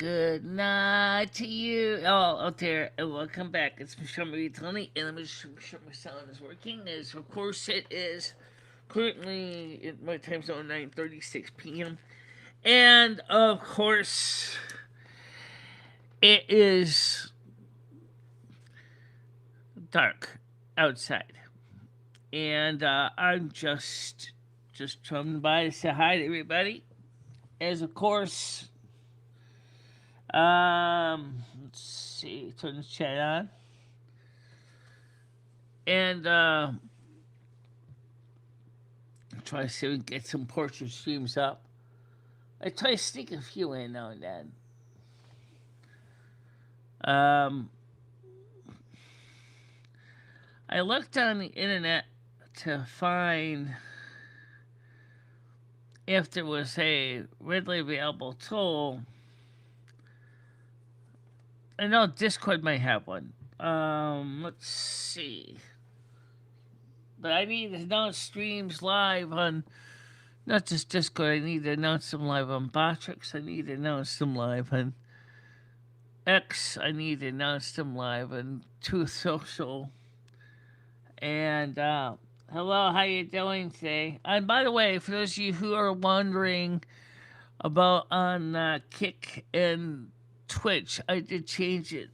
good night to you all out there, and welcome back. It's Michele Marie Dalene, and let me just make sure my sound is working. As of course it is currently in my time zone 9:36 p.m. And of course it is dark outside, and I'm just coming by to say hi to everybody. As of course, let's see, turn the chat on, and try to see if we can get some portrait streams up. I try to sneak a few in now and then. Um, I looked on the internet to find if there was a readily available tool. I know Discord might have one. Let's see. But I need to announce streams live on not just Discord. I need to announce them live on Botrix. I need to announce them live on X. I need to announce them live on Truth Social. And hello, how you doing today? And by the way, for those of you who are wondering about on Kick and Twitch, I did change it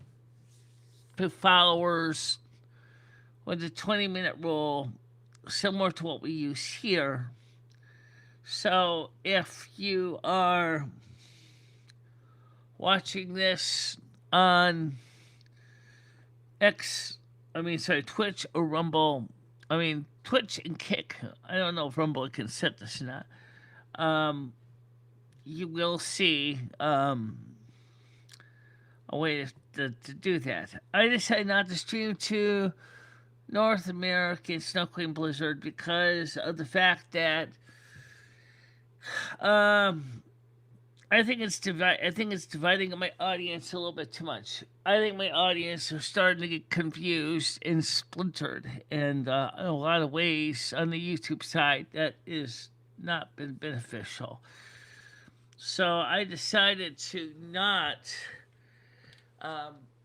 to followers with the 20-minute rule, similar to what we use here. So if you are watching this on Twitch or Rumble, Twitch and Kick, I don't know if Rumble can set this or not, you will see a way to do that. I decided not to stream to North American Snow Queen Blizzard because of the fact that I think it's dividing my audience a little bit too much. I think my audience are starting to get confused and splintered, and in a lot of ways on the YouTube side that is not been beneficial. So I decided to not.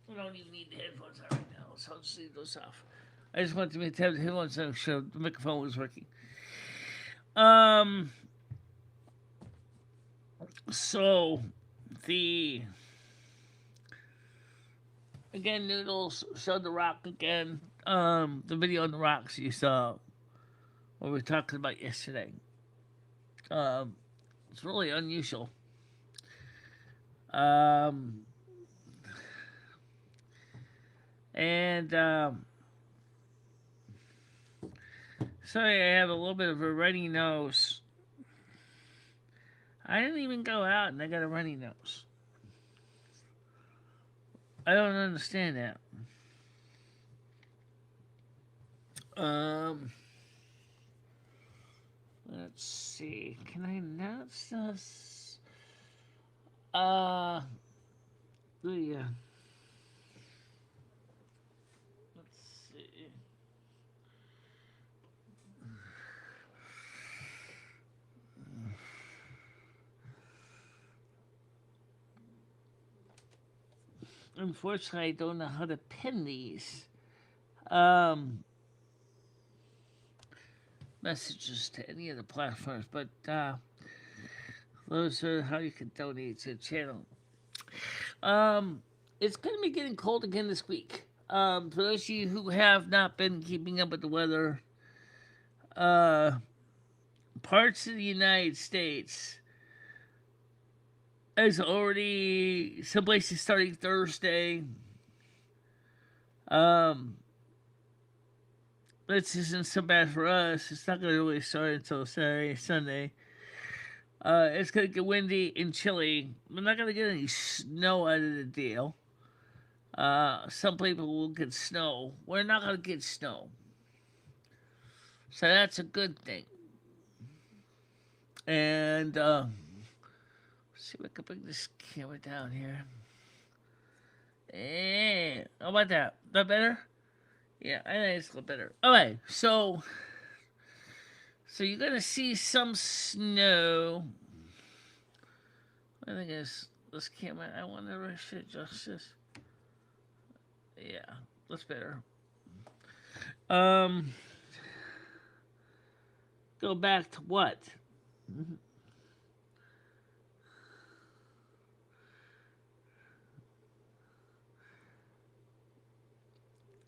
We don't even need the headphones on right now, so I'll just leave those off. I just wanted to have the headphones on so the microphone was working. So the again, Noodles showed the rock again. The video on the rocks you saw what we were talking about yesterday. It's really unusual. And sorry, I have a little bit of a runny nose. I didn't even go out and I got a runny nose. I don't understand that. Let's see. Can I announce this? Yeah. Let's see. Unfortunately, I don't know how to pin these messages to any of the platforms, but those are how you can donate to the channel. It's going to be getting cold again this week. For those of you who have not been keeping up with the weather, parts of the United States is already some places starting Thursday. This isn't so bad for us. It's not going to really start until Saturday, Sunday. It's going to get windy and chilly. We're not going to get any snow out of the deal. Some people will get snow. We're not going to get snow. So that's a good thing. And, let's see if I can bring this camera down here. And, how about that? That better? Yeah, I think it's a little better. Okay, so you're going to see some snow. I think it's this camera. I wonder if I should adjust this. Yeah, that's better. Um, go back to what?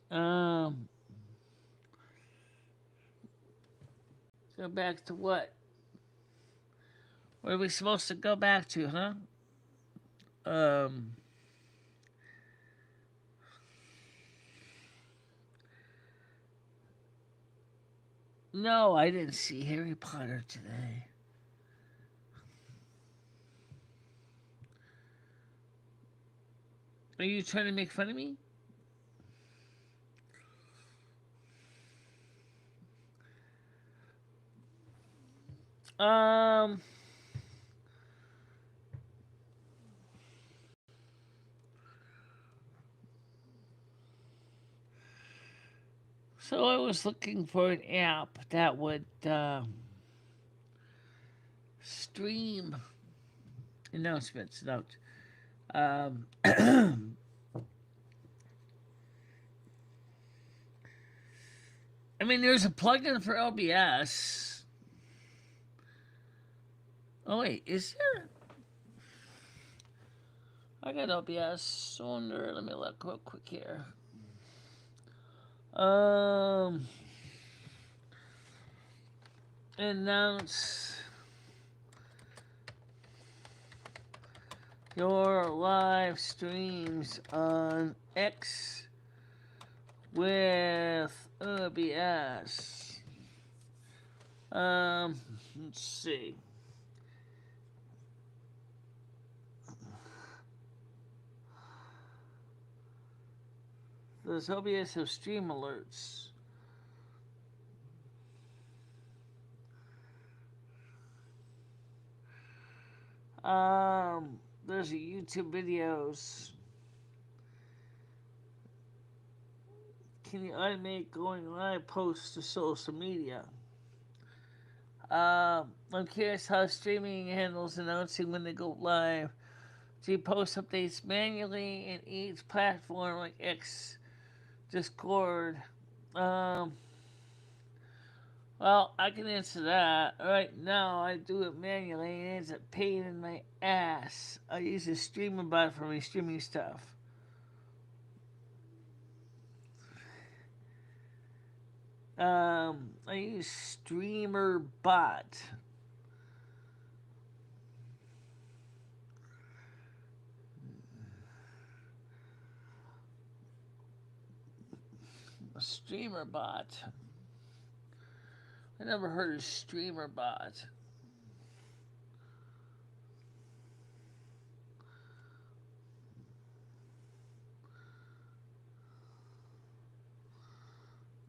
Um, go back to what? What are we supposed to go back to, huh? Um, no, I didn't see Harry Potter today. Are you trying to make fun of me? Um, so I was looking for an app that would stream announcements. No, I mean, there's a plugin for OBS. Oh wait, is there? I got OBS. Wonder. Let me look real quick here. Um, announce your live streams on X with OBS. Let's see. Does OBS have stream alerts? There's a YouTube videos. Can you automate going live posts to social media? I'm curious how streaming handles announcing when they go live. Do you post updates manually in each platform like X, Discord? Um, well, I can answer that. Right now, I do it manually, and it's a pain in my ass. I use a streamer bot for my streaming stuff. I use Streamer Bot. A Streamer Bot. I never heard of Streamer Bot.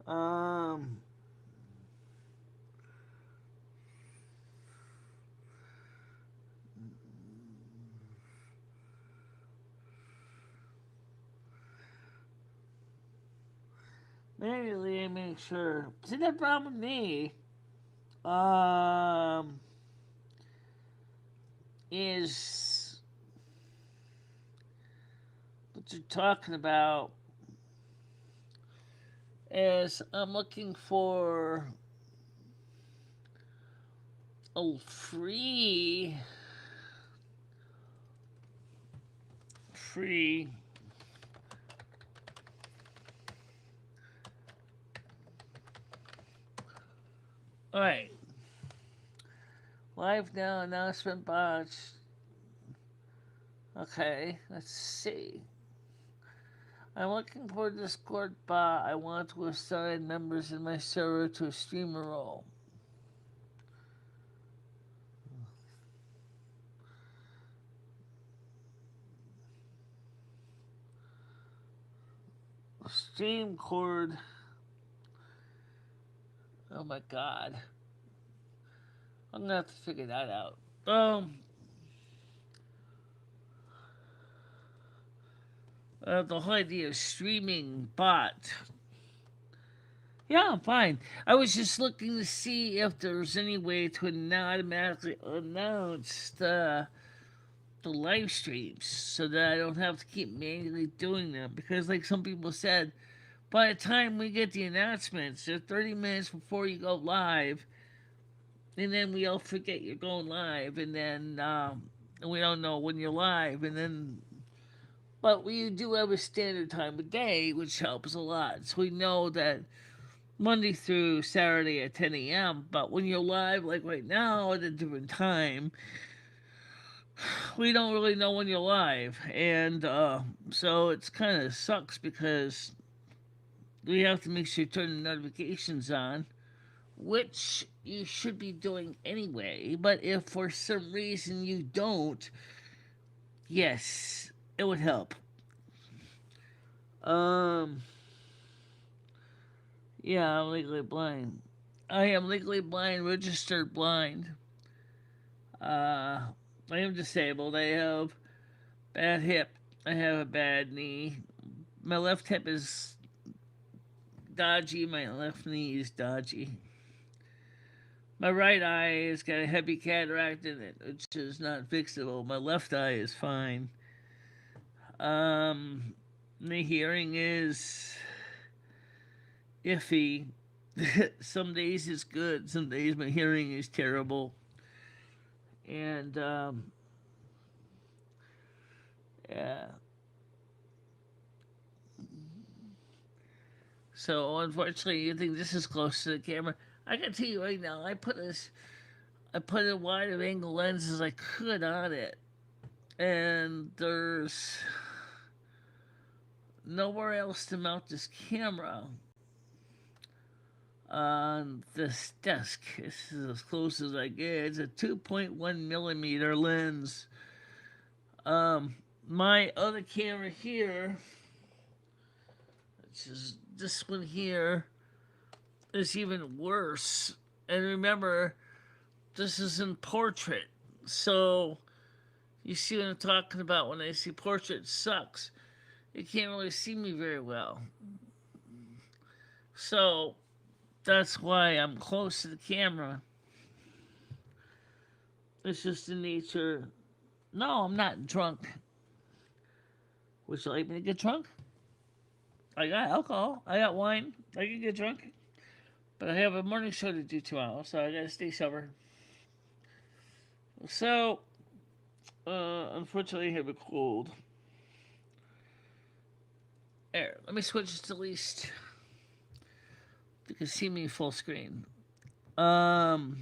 Um, Manually, I make sure. See, that problem with me, is what you're talking about is I'm looking for a free all right, live now announcement box. Okay, let's see. I'm looking for a Discord bot. I want to assign members in my server to a streamer role. Stream cord. Oh my god. I'm gonna have to figure that out. The whole idea of streaming bot. Yeah, I'm fine. I was just looking to see if there's any way to automatically announce the the live streams so that I don't have to keep manually doing them. Because, like some people said, by the time we get the announcements, they're 30 minutes before you go live, and then we all forget you're going live, and then we don't know when you're live, and then. But we do have a standard time of day, which helps a lot. So we know that Monday through Saturday at 10 a.m. But when you're live, like right now, at a different time, we don't really know when you're live, and so it's kind of sucks because we have to make sure you turn the notifications on, which you should be doing anyway. But if for some reason you don't, yes, it would help. Um, yeah, I'm legally blind. I am legally blind, registered blind. Uh, I am disabled. I have bad hip. I have a bad knee. My left hip is dodgy. My left knee is dodgy. My right eye has got a heavy cataract in it, which is not fixable. My left eye is fine. Um, the hearing is iffy. Some days it's good. Some days my hearing is terrible. And yeah. So unfortunately, you think this is close to the camera. I can tell you right now, I put a wide of angle lens as I could on it, and there's nowhere else to mount this camera on this desk. This is as close as I get. It's a 2.1 millimeter lens. My other camera here, which is this one here, is even worse. And remember, this is in portrait, so you see what I'm talking about when I say portrait sucks. You can't really see me very well. So that's why I'm close to the camera. It's just the nature. No, I'm not drunk. Would you like me to get drunk? I got alcohol. I got wine. I can get drunk. But I have a morning show to do tomorrow, so I gotta stay sober. So, unfortunately, I have a cold. There, let me switch to least you can see me full screen. Um,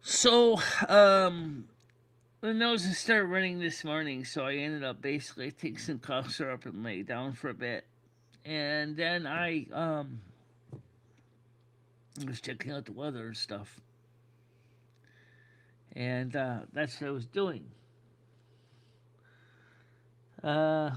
so, the nose started running this morning, so I ended up basically taking some cough syrup and lay down for a bit. And then I was checking out the weather and stuff. And that's what I was doing. Uh,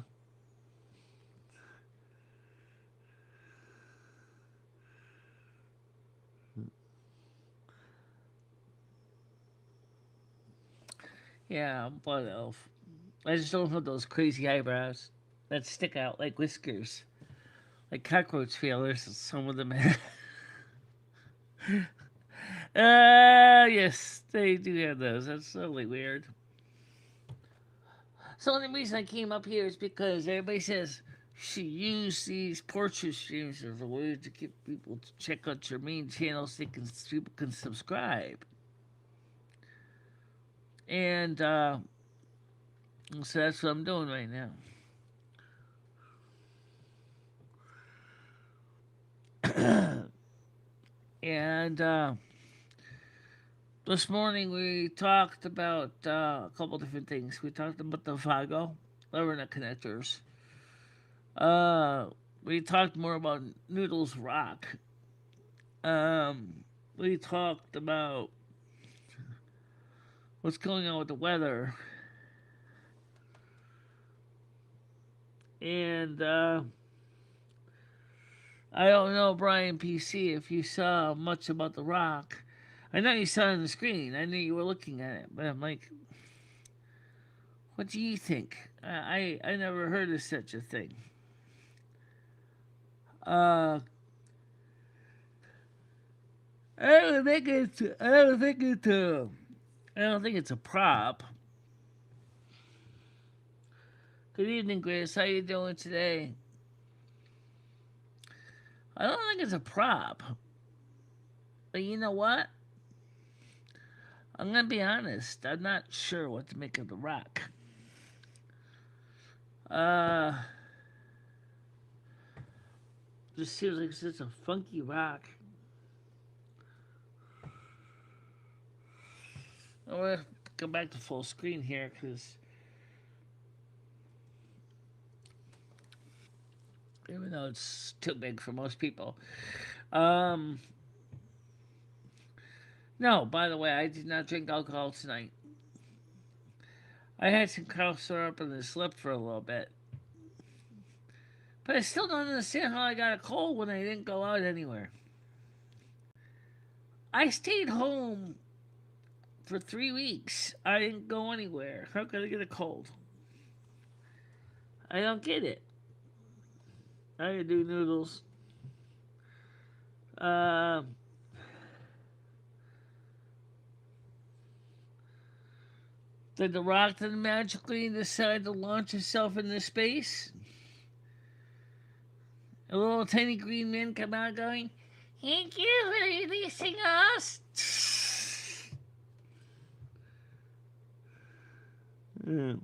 yeah, I'm a blood elf. I just don't have those crazy eyebrows that stick out like whiskers, like cockroach feelers. Some of them have. Yes, they do have those. That's totally weird. So the reason I came up here is because everybody says she used these portrait streams as a way to get people to check out your main channel so people can subscribe. And so that's what I'm doing right now. And this morning we talked about a couple different things. We talked about the Vago, Levernet connectors. Uh, we talked more about Noodles Rock. We talked about what's going on with the weather. And I don't know, Brian PC, if you saw much about the rock. I know you saw it on the screen. I knew you were looking at it, but I'm like, what do you think? I never heard of such a thing. Uh, I don't think it's. I don't think it's a prop. Good evening, Grace. How you doing today? I don't think it's a prop. But you know what? I'm gonna be honest. I'm not sure what to make of the rock. Uh, just seems like it's just a funky rock. I'm gonna go back to full screen here because even though it's too big for most people. Um, no, by the way, I did not drink alcohol tonight. I had some cough syrup and I slept for a little bit. But I still don't understand how I got a cold when I didn't go out anywhere. I stayed home for 3 weeks. I didn't go anywhere. How could I get a cold? I don't get it. I could do noodles. Um, did the rock then magically decide to launch itself into space? A little tiny green man come out going, "Thank you for releasing us." Mm.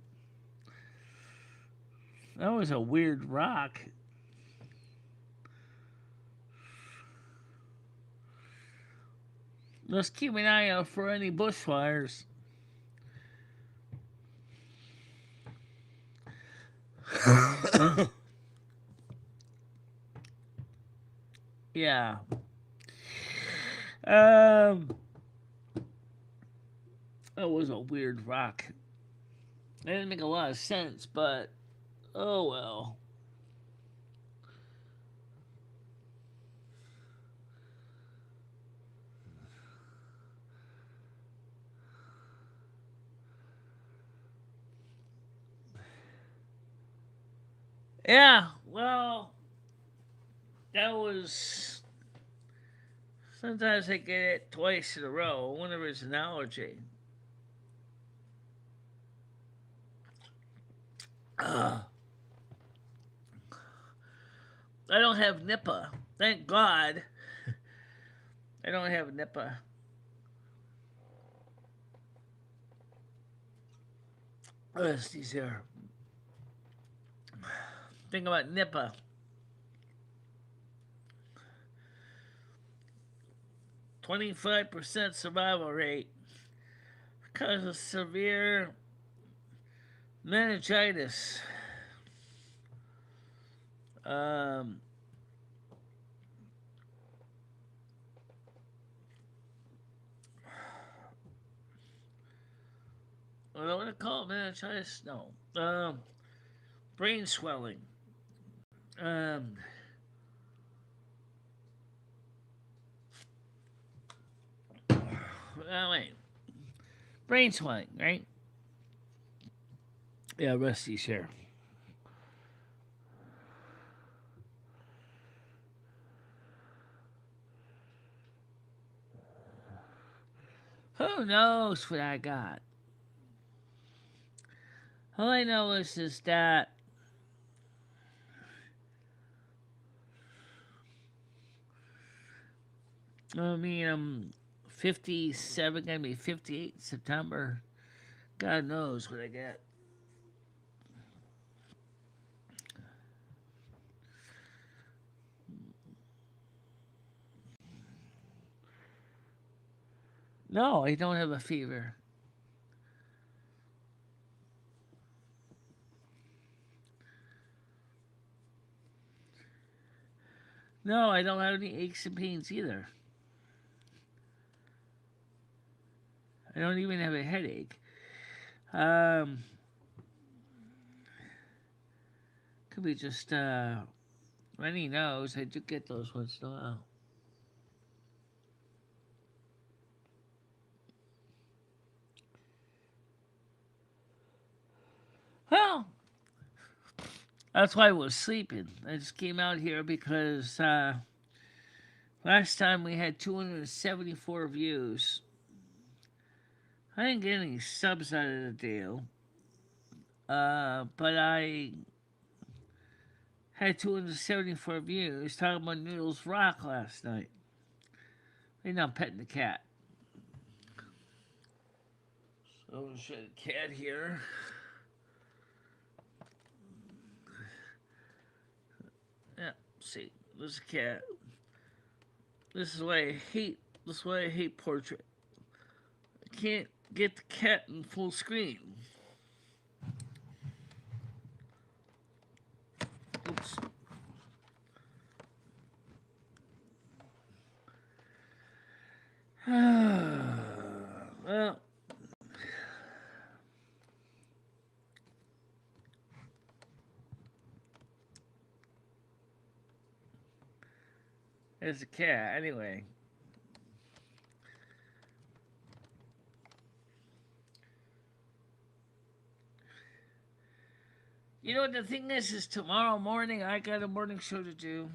That was a weird rock. Let's keep an eye out for any bushfires. Yeah. Um, that was a weird rock. It didn't make a lot of sense, but oh well. Yeah, well, that was. Sometimes I get it twice in a row. I wonder if it's an allergy. Ugh. I don't have Nipah. Thank God. I don't have Nipah. Let's see here. Think about Nipah. 25% survival rate because of severe meningitis. Um, what do I want to call it? Meningitis? No. Brain swelling. Um, wait. Brain swelling, right? Yeah, Rusty's here. Who knows what I got? All I know is that I mean I'm 57, gonna be 58 in September. God knows what I get. No, I don't have a fever. No, I don't have any aches and pains either. I don't even have a headache. Um, could be just runny nose. I do get those once in a while. Well, that's why I was sleeping. I just came out here because last time we had 274 views. I didn't get any subs out of the deal, but I had 274 views talking about Noodles Rock last night. Right now, I'm petting the cat. So I'm gonna show the cat here. Yeah, see, there's a cat. This is why I hate. This is why I hate portrait. I can't get the cat in full screen. Oops. Well, there's a cat. Anyway, you know what the thing is tomorrow morning I got a morning show to do.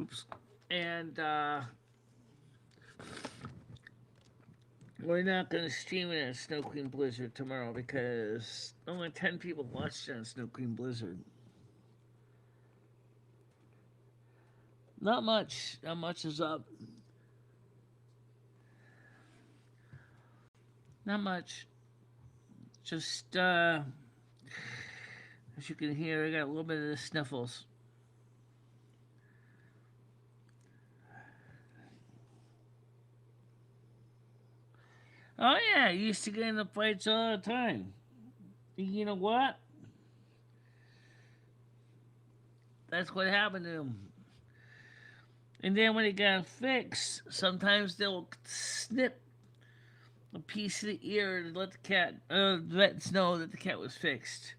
Oops. And we're not going to stream it on Snow Queen Blizzard tomorrow because only 10 people watched it on Snow Queen Blizzard. Not much. Not much is up. Not much. Just, as you can hear, I got a little bit of the sniffles. Oh, yeah, I used to get in the fights all the time. You know what? That's what happened to him. And then when it got fixed, sometimes they'll snip a piece of the ear to let the vets know that the cat was fixed.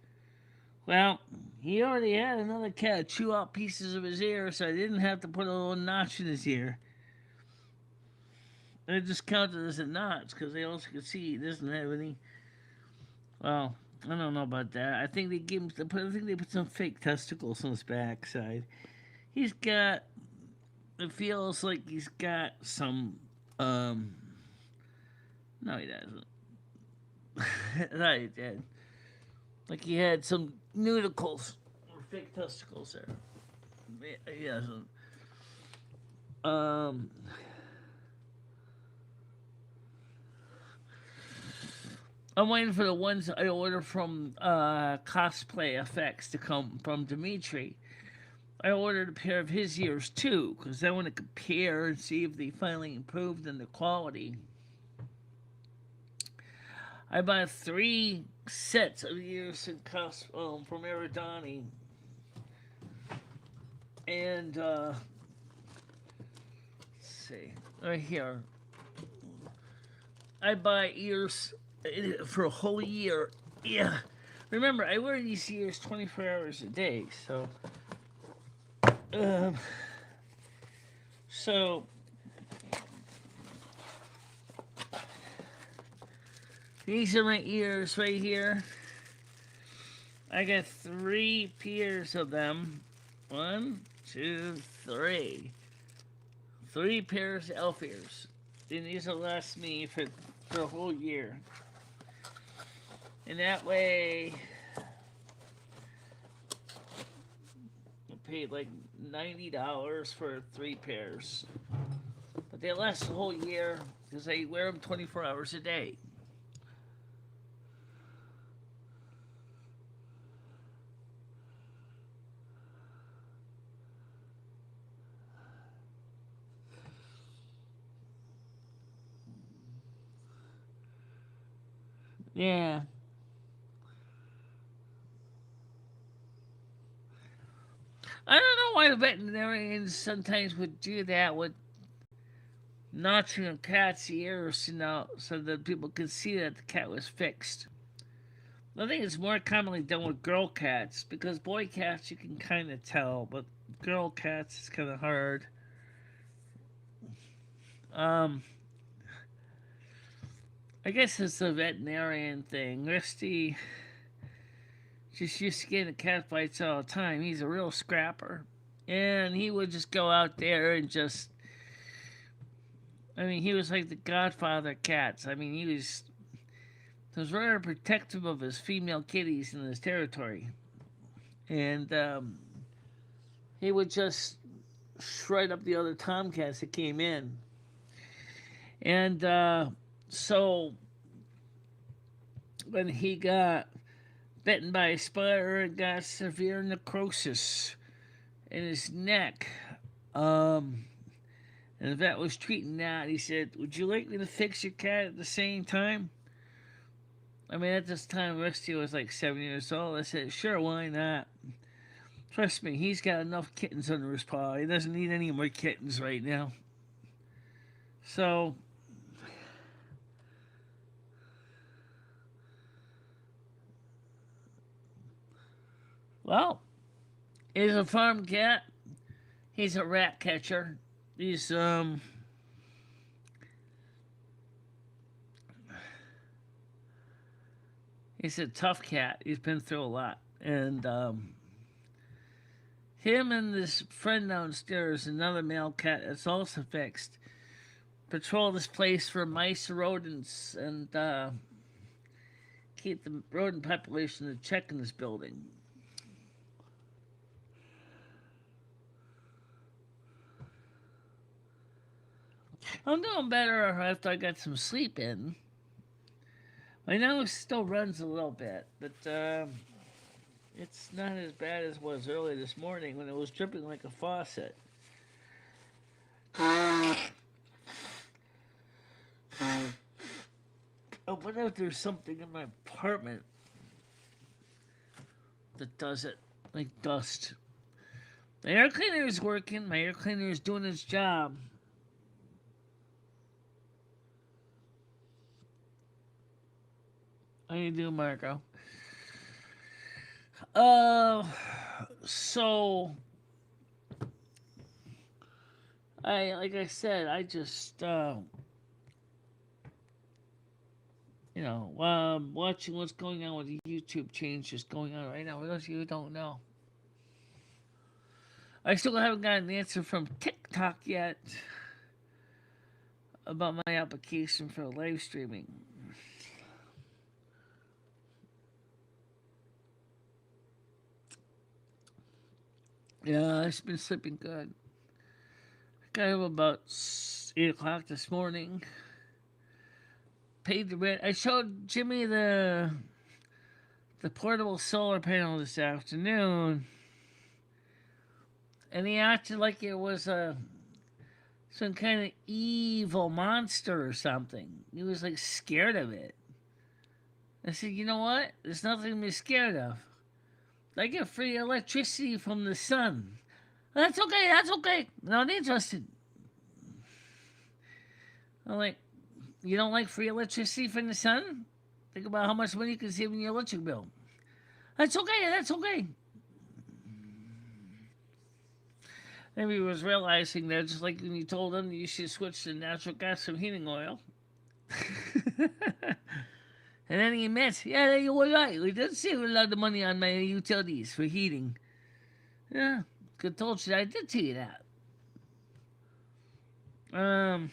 Well, he already had another cat chew out pieces of his ear, so I didn't have to put a little notch in his ear. And it just counted as a notch because they also could see he doesn't have any. Well, I don't know about that. I think they gave him. I think they put some fake testicles on his backside. He's got. It feels like he's got some. No, he doesn't. No, he did. Like he had some nudicles or fake testicles there. He doesn't. Um. I'm waiting for the ones I order from Cosplay Effects to come from Dimitri. I ordered a pair of his ears too, because I want to compare and see if they finally improved in the quality. I bought 3 sets of ears in from Aerodani. And, let's see, right here. I buy ears for a whole year. Yeah. Remember, I wear these ears 24 hours a day, so. So. These are my ears right here. I got 3 pairs of them. 1, 2, 3. 3 pairs of elf ears. And these will last me for a whole year. And that way, I paid like $90 for 3 pairs. But they last the whole year because I wear them 24 hours a day. Yeah. I don't know why the veterinarians sometimes would do that with notching a cat's ears, so that people could see that the cat was fixed. I think it's more commonly done with girl cats because boy cats you can kind of tell, but girl cats it's kind of hard. I guess it's a veterinarian thing. Rusty just used to get in cat fights all the time. He's a real scrapper. And he would just go out there and just I mean, he was like the godfather of cats. I mean, he was very protective of his female kitties in his territory, and he would just shred up the other tomcats that came in. And so when he got bitten by a spider and got severe necrosis in his neck, um, and the vet was treating that, he said, "Would you like me to fix your cat at the same time?" I mean, at this time, Rusty was like 7 years old. I said, "Sure, why not?" Trust me, he's got enough kittens under his paw. He doesn't need any more kittens right now. So, well, he's a farm cat. He's a rat catcher. He's he's a tough cat. He's been through a lot, and him and this friend downstairs, another male cat that's also fixed, patrol this place for mice, rodents, and keep the rodent population in check in this building. I'm doing better after I got some sleep in. My nose still runs a little bit, but it's not as bad as it was early this morning when it was dripping like a faucet. I wonder if there's something in my apartment that does it, like dust. My air cleaner is working. My air cleaner is doing its job. How you doing, Marco? Uh, so like I said, I just watching what's going on with the YouTube changes going on right now. For those of you who don't know, I still haven't gotten an answer from TikTok yet about my application for live streaming. Yeah, I've been sleeping good. Got up about 8 o'clock this morning. Paid the rent. I showed Jimmy the portable solar panel this afternoon, and he acted like it was some kind of evil monster or something. He was like scared of it. I said, "You know what? There's nothing to be scared of. I get free electricity from the sun. That's okay. That's okay. Not interested." I'm like, "You don't like free electricity from the sun? Think about how much money you can save in your electric bill." "That's okay. That's okay." Maybe he was realizing that just like when you told him you should switch to natural gas from heating oil. And then he admits, "Yeah, you were right. We did save a lot of money on my utilities for heating." Yeah, good told you that. I did tell you that. Um,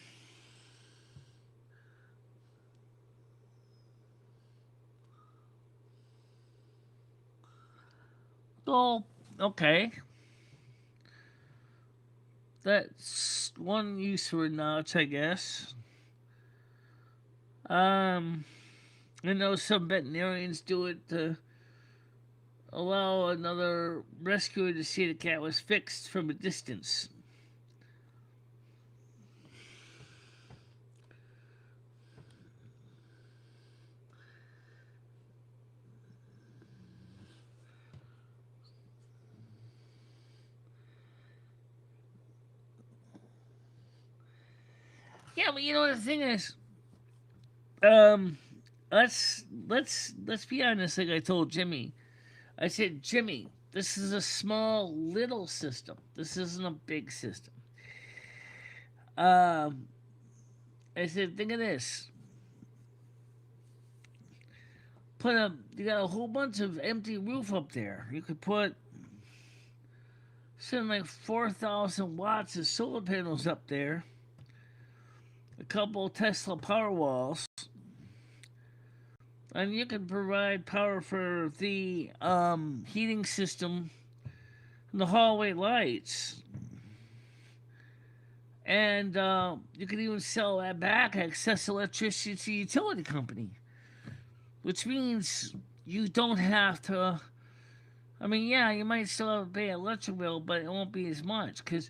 well, okay. That's one use for notch, I guess. Um, I know some veterinarians do it to allow another rescuer to see the cat was fixed from a distance. Yeah, but you know the thing is, um, let's be honest. Like I told Jimmy, I said, "Jimmy, this is a small little system. This isn't a big system." Um, I said, "Think of this. You got a whole bunch of empty roof up there. You could put something like 4,000 watts of solar panels up there, a couple Tesla power walls, and you can provide power for the heating system and the hallway lights. And you can even sell that back excess electricity to the utility company, which means you don't have to. I mean, yeah, you might still have to pay an electric bill, but it won't be as much because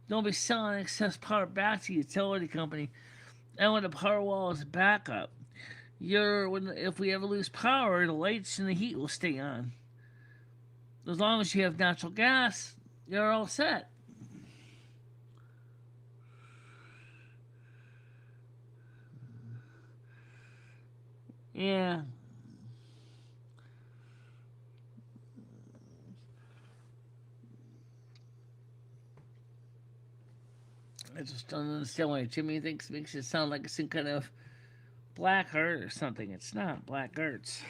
they'll be selling excess power back to the utility company. And when the power wall is backup, if we ever lose power, the lights and the heat will stay on. As long as you have natural gas, you're all set. Yeah, I just don't understand why Jimmy thinks makes it sound like it's some kind of black art or something. It's not black arts.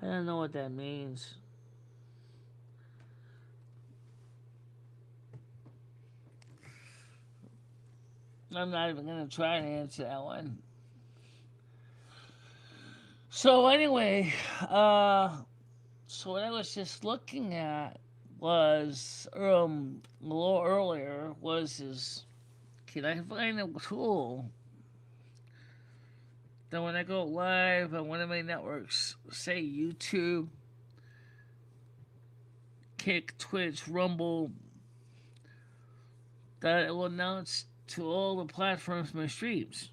I don't know what that means. I'm not even gonna try to answer that one. So anyway, so what I was just looking at was a little earlier was is can I find a tool that when I go live on one of my networks, say YouTube, Kick, Twitch, Rumble, that it will announce to all the platforms my streams.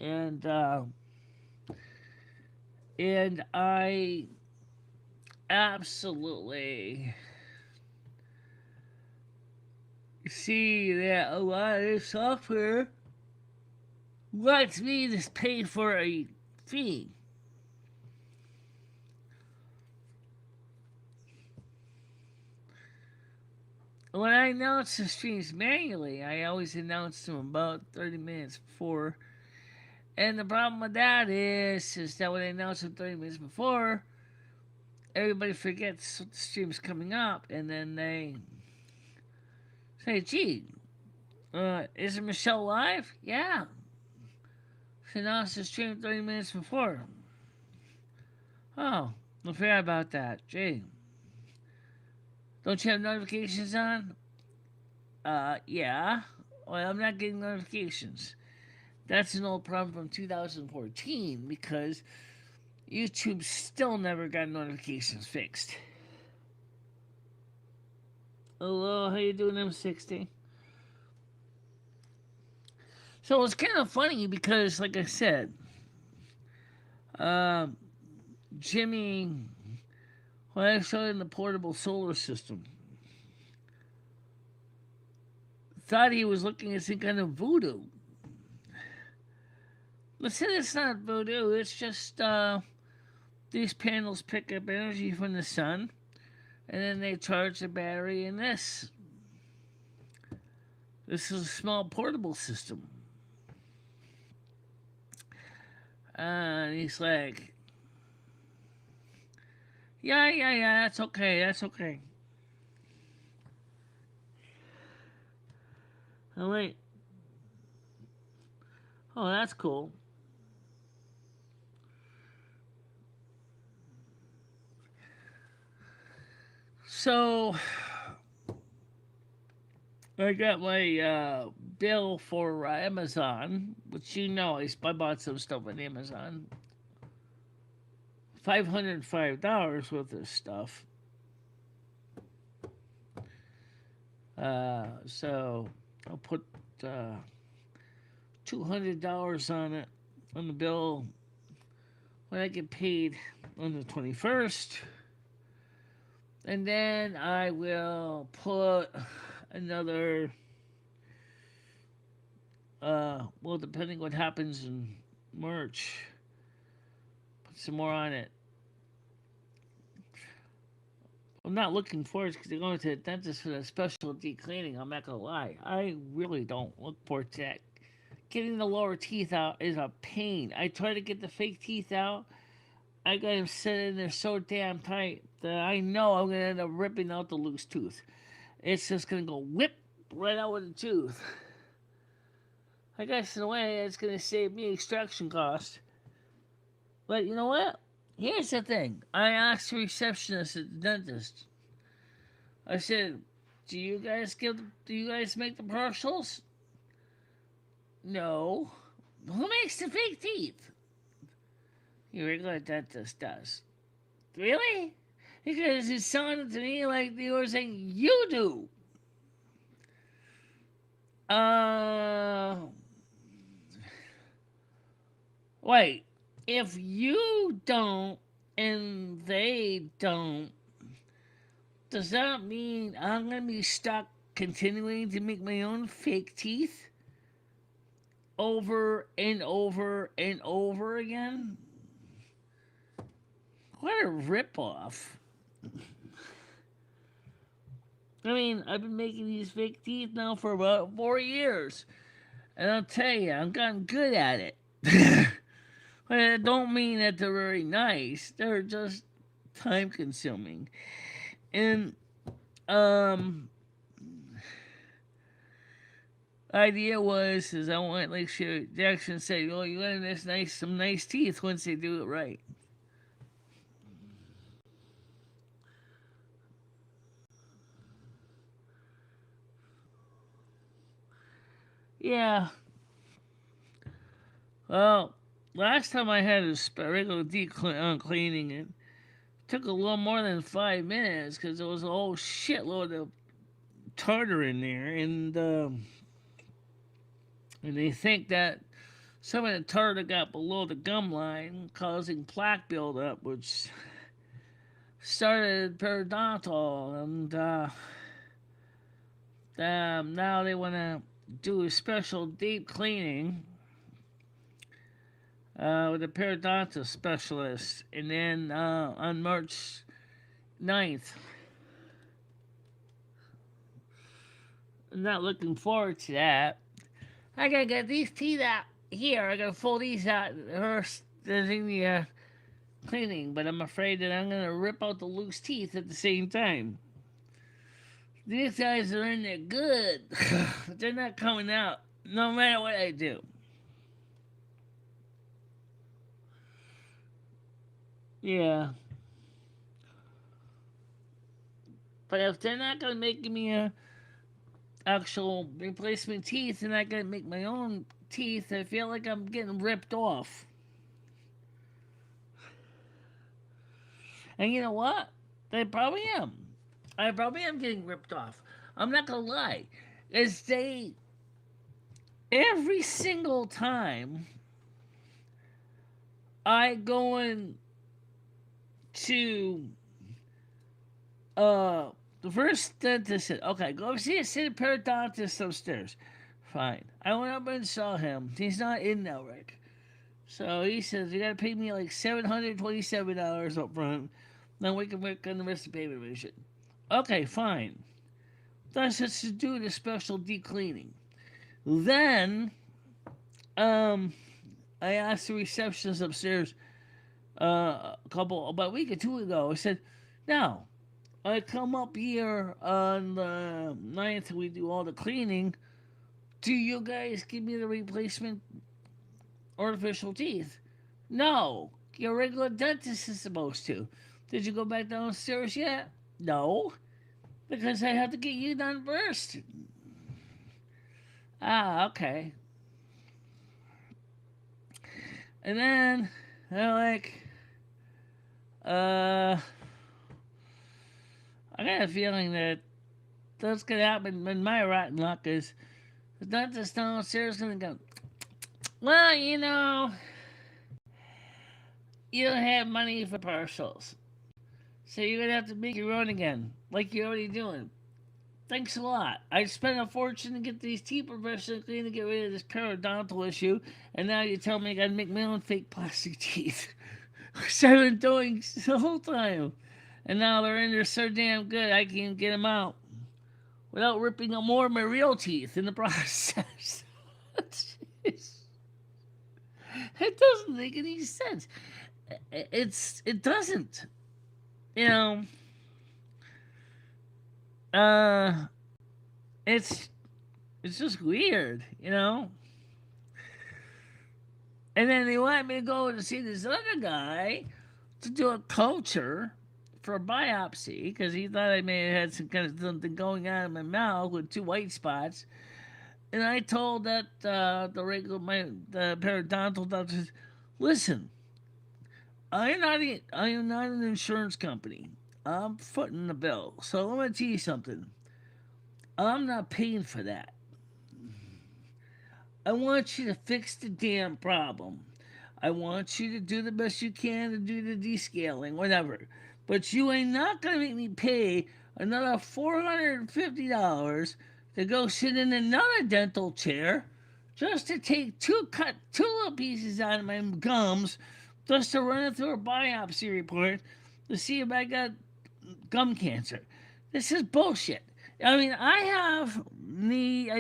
And I absolutely see that a lot of software wants me to pay for a fee. When I announce the streams manually, I always announce them about 30 minutes before. And the problem with that is that when I announce them 30 minutes before, everybody forgets what the stream's coming up, and then they say, "Gee, is it Michelle live?" Yeah. She announced the stream 30 minutes before. Oh, I forgot about that. Gee. Don't you have notifications on? Yeah. Well, I'm not getting notifications. That's an old problem from 2014 because YouTube still never got notifications fixed. Hello, how you doing, M60? So it's kind of funny because, like I said, uh, Jimmy, when I showed him the portable solar system, thought he was looking at some kind of voodoo. Listen, it's not voodoo. It's just these panels pick up energy from the sun, and then they charge the battery in this. This is a small portable system. And he's like, yeah, that's okay, that's okay. Oh, wait. Oh, that's cool. So, I got my bill for Amazon, which I bought some stuff on Amazon. $505 worth of stuff. So I'll put $200 on it on the bill when I get paid on the 21st. And then I will put another, well, depending what happens in March, put some more on it. I'm not looking forward to going to the dentist for the special deep cleaning. I'm not gonna lie. I really don't look forward to that getting the lower teeth out is a pain. I try to get the fake teeth out. I got them sitting there so damn tight that I know I'm gonna end up ripping out the loose tooth. It's just gonna go whip right out with the tooth. I guess in a way it's gonna save me extraction cost. But you know what? Here's the thing. I asked the receptionist at the dentist. I said, do you guys make the partials? No. Who makes the fake teeth? Your regular dentist does. Really? Because it sounded to me like they were saying, you do. Wait. If you don't and they don't, does that mean I'm going to be stuck continuing to make my own fake teeth over and over and over again? What a ripoff. I mean, I've been making these fake teeth now for about 4 years. And I'll tell you, I've gotten good at it. But it don't mean that they're very nice. They're just time consuming. And idea was is I want like Jackson said, oh, you got some nice teeth once they do it right. Yeah. Well, last time I had a regular deep cleaning, it took a little more than 5 minutes because there was a whole shitload of tartar in there, and they think that some of the tartar got below the gum line, causing plaque buildup, which started periodontal, and now they want to do a special deep cleaning with a periodontist specialist, and then on March 9th. I'm not looking forward to that. I gotta get these teeth out here. I gotta pull these out first in the cleaning, but I'm afraid that I'm gonna rip out the loose teeth at the same time. These guys are in there good. They're not coming out no matter what I do. Yeah. But if they're not gonna make me a actual replacement teeth and I gotta make my own teeth, I feel like I'm getting ripped off. And you know what? I probably am. I probably am getting ripped off. I'm not gonna lie. As they every single time I go in to the first dentist said, okay, go see a periodontist upstairs. Fine. I went up and saw him. He's not in now, Rick. So he says, you gotta pay me like $727 up front. Then we can work on the rest of the payment mission. Okay, fine. That's just to do the special deep cleaning. Then, I asked the receptionist upstairs about a week or two ago. I said, now, I come up here on the 9th, we do all the cleaning. Do you guys give me the replacement artificial teeth? No, your regular dentist is supposed to. Did you go back downstairs yet? No, because I have to get you done first. Ah, okay. And then they're like, I got a feeling that that's gonna happen. And my rotten luck is the dentist downstairs gonna go, well, you know, you don't have money for partials, so you're gonna have to make your own again, like you're already doing. Thanks a lot. I spent a fortune to get these teeth professionally clean to get rid of this periodontal issue, and now you tell me I gotta make my own fake plastic teeth, which I've been doing the whole time. And now they're in there so damn good I can't get them out without ripping out more of my real teeth in the process. It doesn't make any sense. It doesn't. You know, uh, it's it's just weird. And then they want me to go to see this other guy to do a culture for a biopsy because he thought I may have had some kind of something going on in my mouth with two white spots. And I told that the periodontal doctor, listen, I am not an insurance company. I'm footing the bill. So let me tell you something. I'm not paying for that. I want you to fix the damn problem. I want you to do the best you can to do the descaling, whatever. But you ain't not gonna make me pay another $450 to go sit in another dental chair just to take two little pieces out of my gums just to run it through a biopsy report to see if I got gum cancer. This is bullshit. I mean, I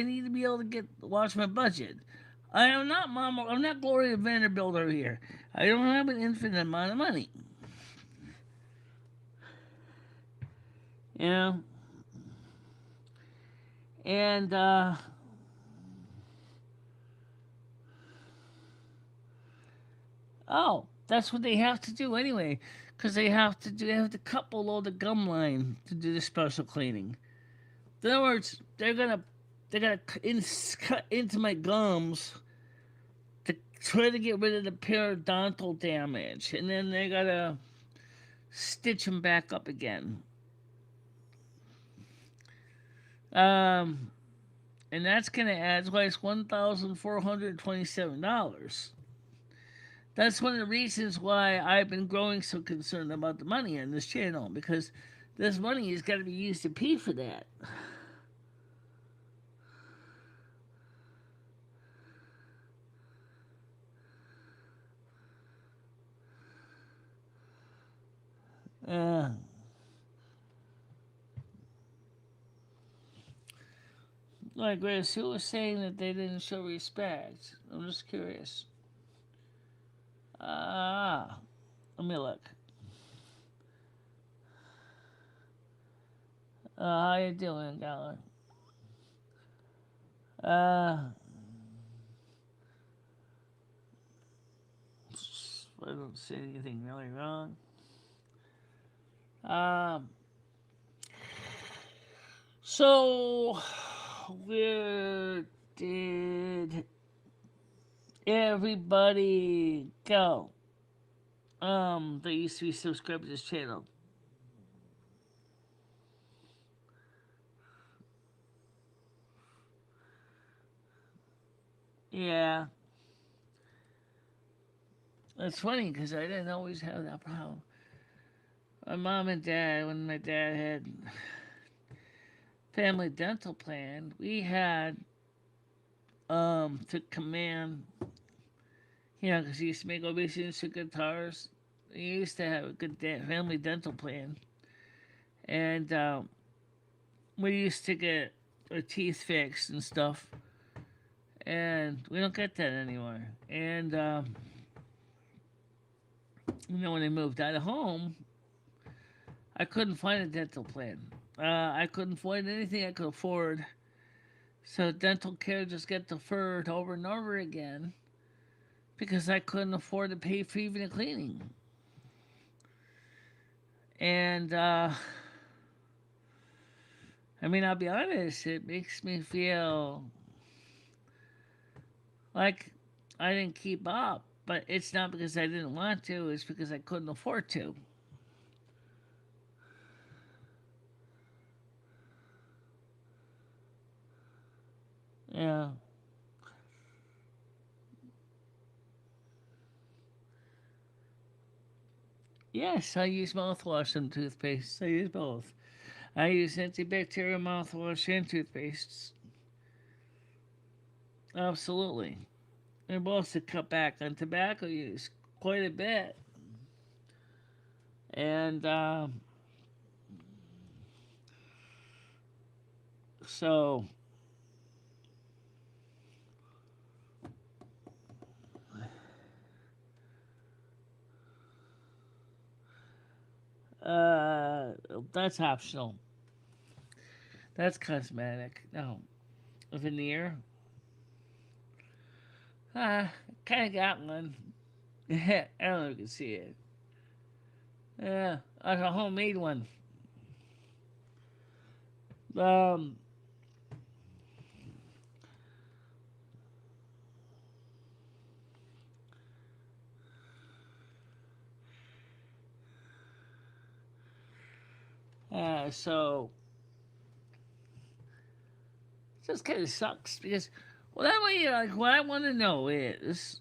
need to be able to watch my budget. I am not Mama. I'm not Gloria Vanderbilt over here. I don't have an infinite amount of money. You know, and oh, that's what they have to do anyway, because they have to cut below the gum line to do the special cleaning. In other words, they're gonna cut into my gums to try to get rid of the periodontal damage, and then they gotta stitch them back up again. Um, and that's gonna add twice $1,427. That's one of the reasons why I've been growing so concerned about the money on this channel because this money has got to be used to pay for that. Uh, like Grace, who was saying that they didn't show respect? I'm just curious. Ah, let me look. How you doing, Dollar? Uh, I don't see anything really wrong. Um, so where did everybody go? That used to be subscribed to this channel. Yeah, it's funny because I didn't always have that problem. My mom and dad, when my dad had family dental plan, we had to command, because he used to make obeisance to guitars. He used to have a good family dental plan, and we used to get our teeth fixed and stuff. And we don't get that anymore. And when I moved out of home, I couldn't find a dental plan. I couldn't find anything I could afford. So dental care just got deferred over and over again because I couldn't afford to pay for even a cleaning. And I mean, I'll be honest, it makes me feel like I didn't keep up. But it's not because I didn't want to, it's because I couldn't afford to. Yeah. Yes, I use mouthwash and toothpaste. I use both. I use antibacterial mouthwash and toothpastes. Absolutely. I'm also cut back on tobacco use quite a bit. And so, that's optional. That's cosmetic. No, a veneer. Kind of got one. I don't know if you can see it. Yeah, like a homemade one. Um, so it just kind of sucks because, well, that way, like, what I want to know is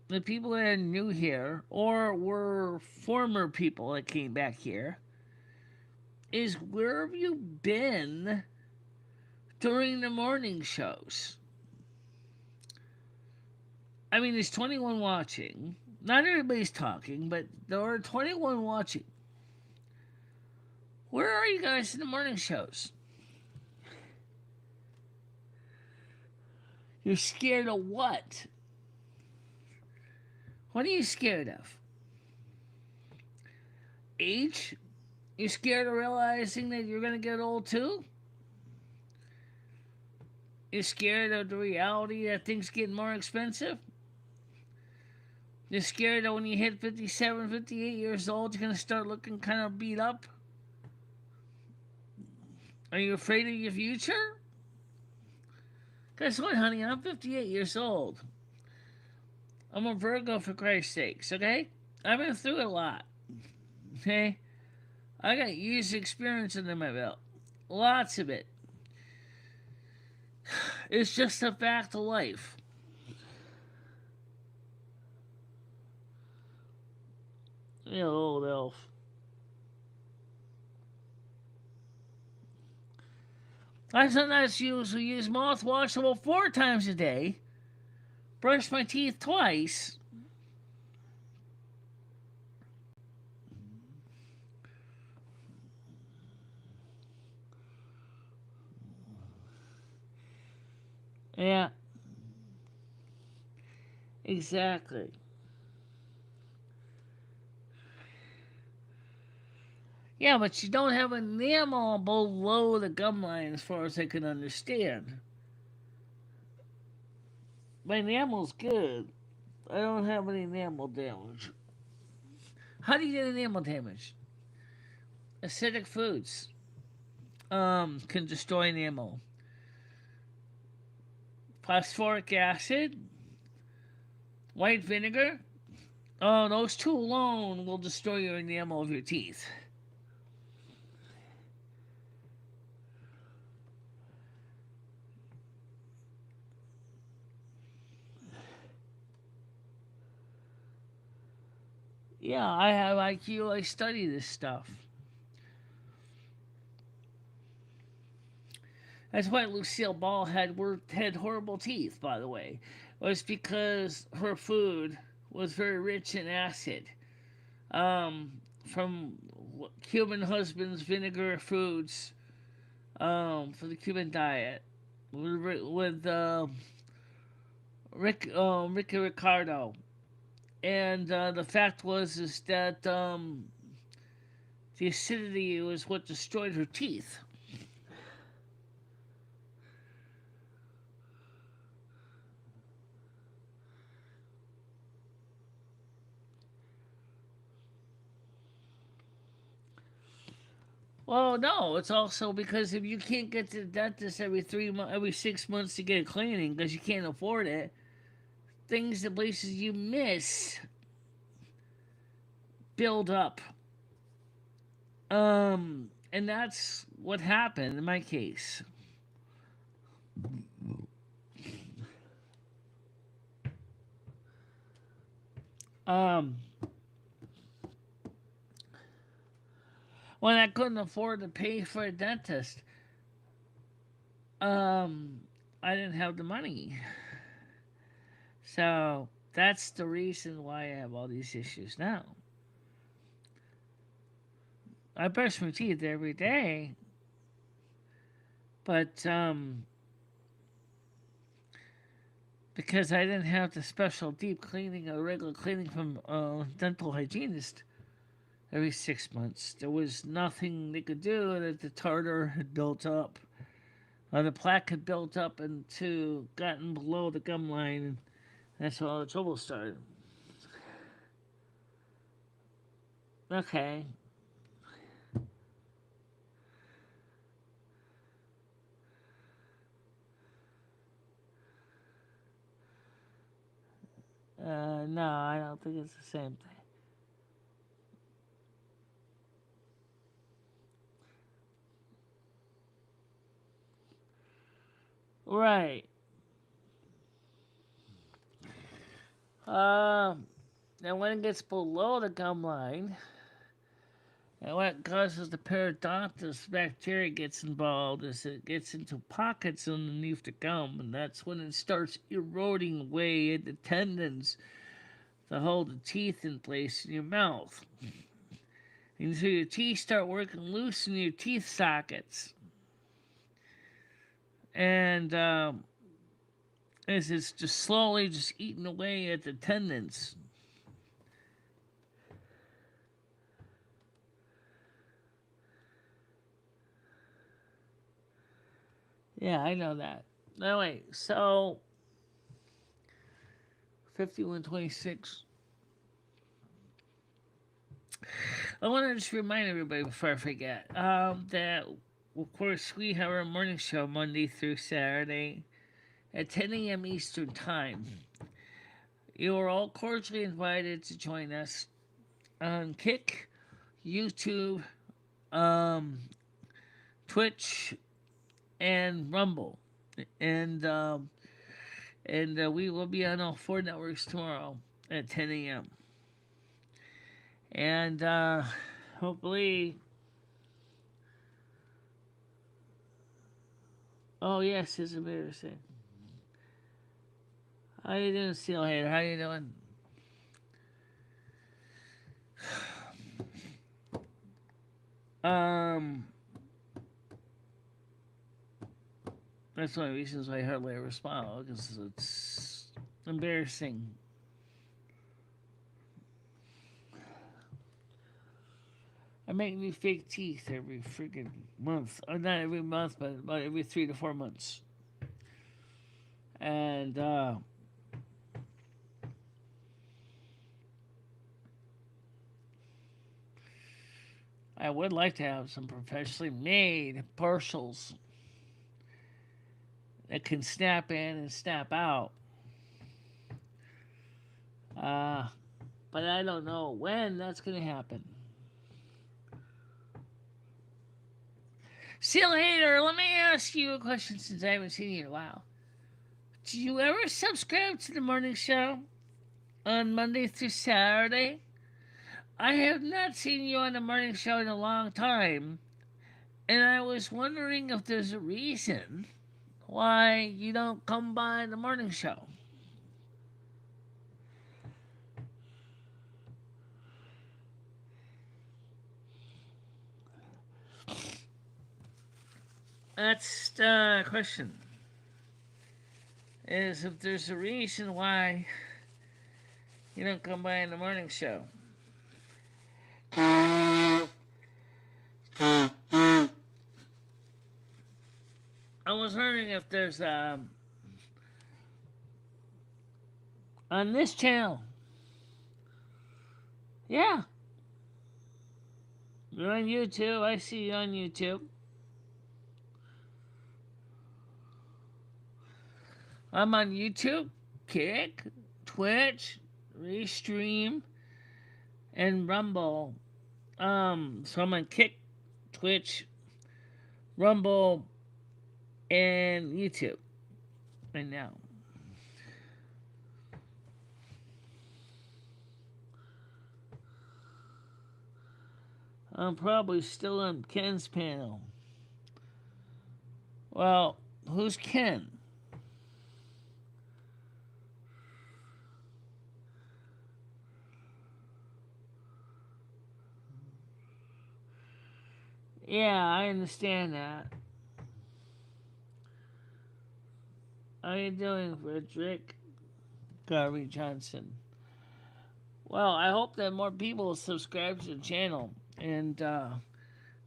the people that are new here or were former people that came back here is where have you been during the morning shows? I mean, there's 21 watching. Not everybody's talking, but there are 21 watching. Where are you guys in the morning shows? You're scared of what? What are you scared of? Age? You're scared of realizing that you're going to get old too? You're scared of the reality that things get more expensive? You're scared that when you hit 57, 58 years old, you're going to start looking kind of beat up? Are you afraid of your future? Guess what, honey? I'm 58 years old. I'm a Virgo, for Christ's sakes, okay? I've been through a lot, okay? I got years of experience under my belt. Lots of it. It's just a fact of life. You old elf. I sometimes use mouthwash about 4 times a day, brush my teeth twice. Yeah, exactly. Yeah, but you don't have enamel below the gum line as far as I can understand. My enamel's good. I don't have any enamel damage. How do you get enamel damage? Acidic foods can destroy enamel. Phosphoric acid, white vinegar. Oh, those two alone will destroy your enamel of your teeth. Yeah, I have IQ. I study this stuff. That's why Lucille Ball had horrible teeth, by the way. It was because her food was very rich in acid. Um, from Cuban husbands' vinegar foods for the Cuban diet with Ricky Ricardo. And the fact was is that the acidity was what destroyed her teeth. Well, no, it's also because if you can't get to the dentist every 6 months to get a cleaning because you can't afford it, things the places you miss build up. And that's what happened in my case. Um, when I couldn't afford to pay for a dentist, um, I didn't have the money. So that's the reason why I have all these issues now. I brush my teeth every day, but because I didn't have the special deep cleaning or regular cleaning from a dental hygienist, every 6 months. There was nothing they could do that the tartar had built up. The plaque had built up into gotten below the gum line, and that's where all the trouble started. Okay. No, I don't think it's the same thing. Right. Um, and when it gets below the gum line, and what causes the periodontal bacteria gets involved is it gets into pockets underneath the gum, and that's when it starts eroding away at the tendons to hold the teeth in place in your mouth. And so your teeth start working loose in your teeth sockets. And as it's just slowly just eating away at the tendons. Yeah, I know that. Anyway, so 5126. I want to just remind everybody before I forget that, of course, we have our morning show Monday through Saturday at 10 a.m. Eastern Time. You are all cordially invited to join us on Kick, YouTube, um, Twitch, and Rumble. And we will be on all four networks tomorrow at 10 a.m. And hopefully, oh yes, it's embarrassing. How you doing, Steelhead? How you doing? Um, that's one of the reasons why I hardly ever smile, because it's embarrassing. I make new fake teeth every freaking month. Or not every month, but about every 3 to 4 months. And I would like to have some professionally made partials that can snap in and snap out. Uh, but I don't know when that's going to happen. Seal Hater, let me ask you a question since I haven't seen you in a while. Do you ever subscribe to the morning show on Monday through Saturday? I have not seen you on the morning show in a long time, and I was wondering if there's a reason why you don't come by the morning show. That's the question. Is if there's a reason why you don't come by in the morning show. I was wondering if there's on this channel. Yeah, you're on YouTube. I see you on YouTube. I'm on YouTube, Kick, Twitch, Restream, and Rumble. So I'm on Kick, Twitch, Rumble, and YouTube right now. I'm probably still on Ken's panel. Well, who's Ken? Yeah, I understand that. How you doing, Frederick? Garvey Johnson. Well, I hope that more people subscribe to the channel and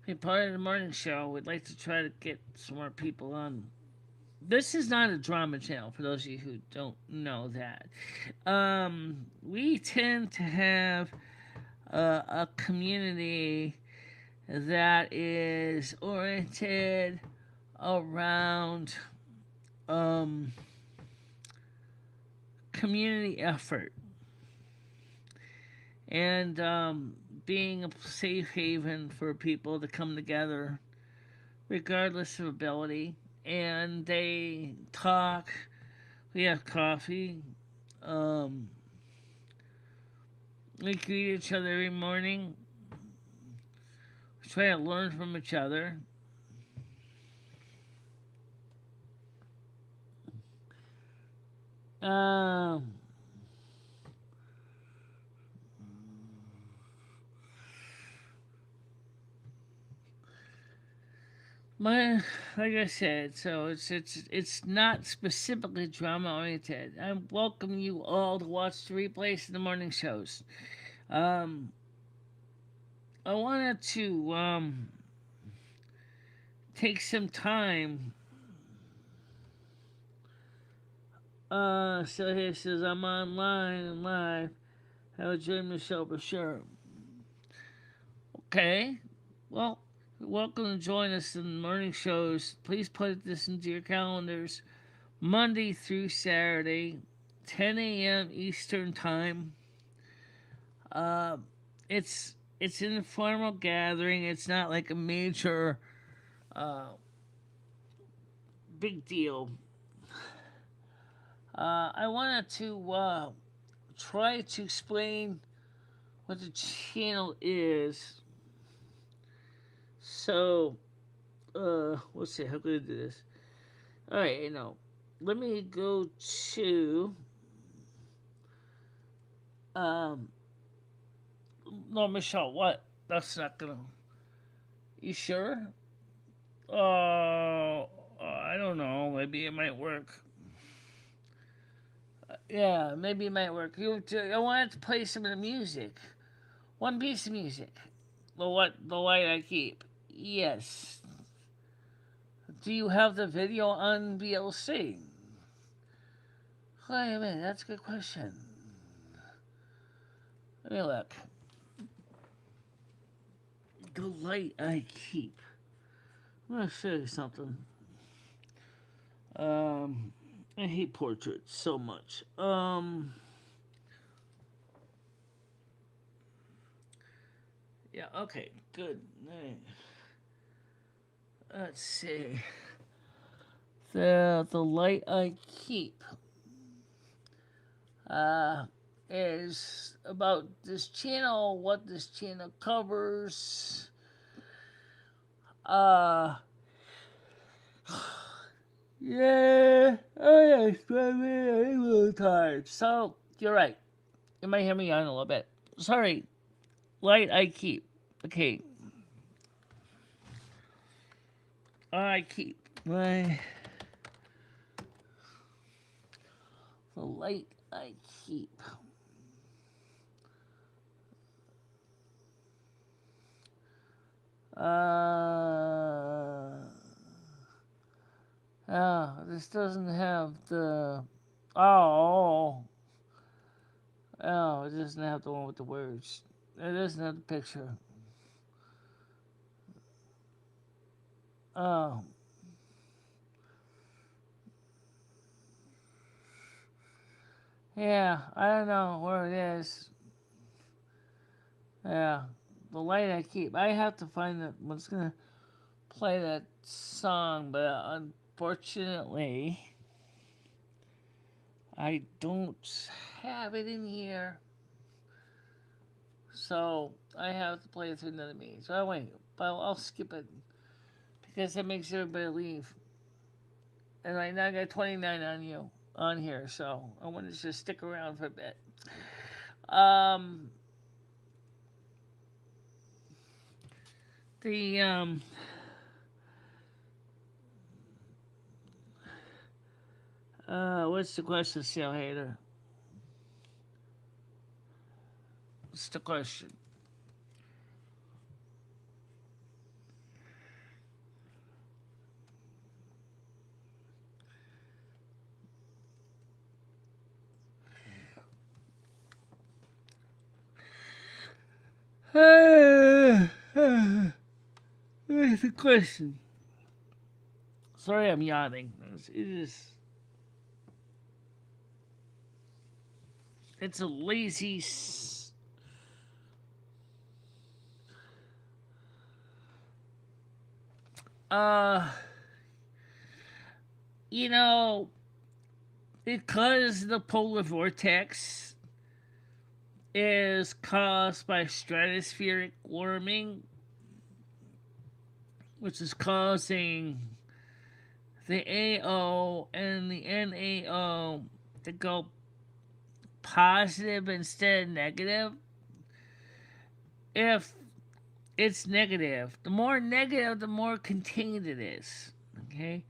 be part of the morning show. We'd like to try to get some more people on. This is not a drama channel, for those of you who don't know that. We tend to have a community that is oriented around um, community effort and being a safe haven for people to come together regardless of ability. And they talk, we have coffee, um, we greet each other every morning, we try to learn from each other. Um, My, like I said, so it's not specifically drama oriented. I welcome you all to watch the replays of the morning shows. Um, I wanted to take some time. So here it says I'm online and live. I would join Michelle for sure. Okay, well, welcome to join us in the morning shows. Please put this into your calendars. Monday through Saturday, 10 a.m. Eastern Time. Uh, it's an informal gathering. It's not like a major uh, big deal. I wanted to try to explain what the channel is. So, let's see, how can I do this? All right, let me go to um. No, Michelle, what? That's not gonna. You sure? I don't know. Maybe it might work. Yeah, maybe it might work. I wanted to play some of the music. One piece of music. The light I keep. Yes. Do you have the video on VLC? Wait a minute, that's a good question. Let me look. The light I keep. I'm gonna show you something. Um, I hate portraits so much. Yeah. Okay. Good. Let's see. The light I keep uh, is about this channel, what this channel covers. Uh, yeah, oh yeah, I'm a little tired. So you're right. You might hear me on a little bit. Sorry. Light I keep. Okay. I keep my the light I keep. Uh, this doesn't have the. Oh, it doesn't have the one with the words. It doesn't have the picture. Oh, yeah, I don't know where it is. Yeah, the light I keep. I have to find that. I was gonna play that song, but unfortunately, I don't have it in here. So I have to play it through another meeting. So I wait, but I'll skip it because it makes everybody leave. And right now I got 29 on here, so I want to just stick around for a bit. Um, the what's the question, Seal Hater? That's the question. That's the question. Sorry, I'm yawning. It's a lazy. Uh, you know, because the polar vortex is caused by stratospheric warming, which is causing the AO and the NAO to go positive instead of negative. If it's negative, the more negative, the more contained it is. Okay?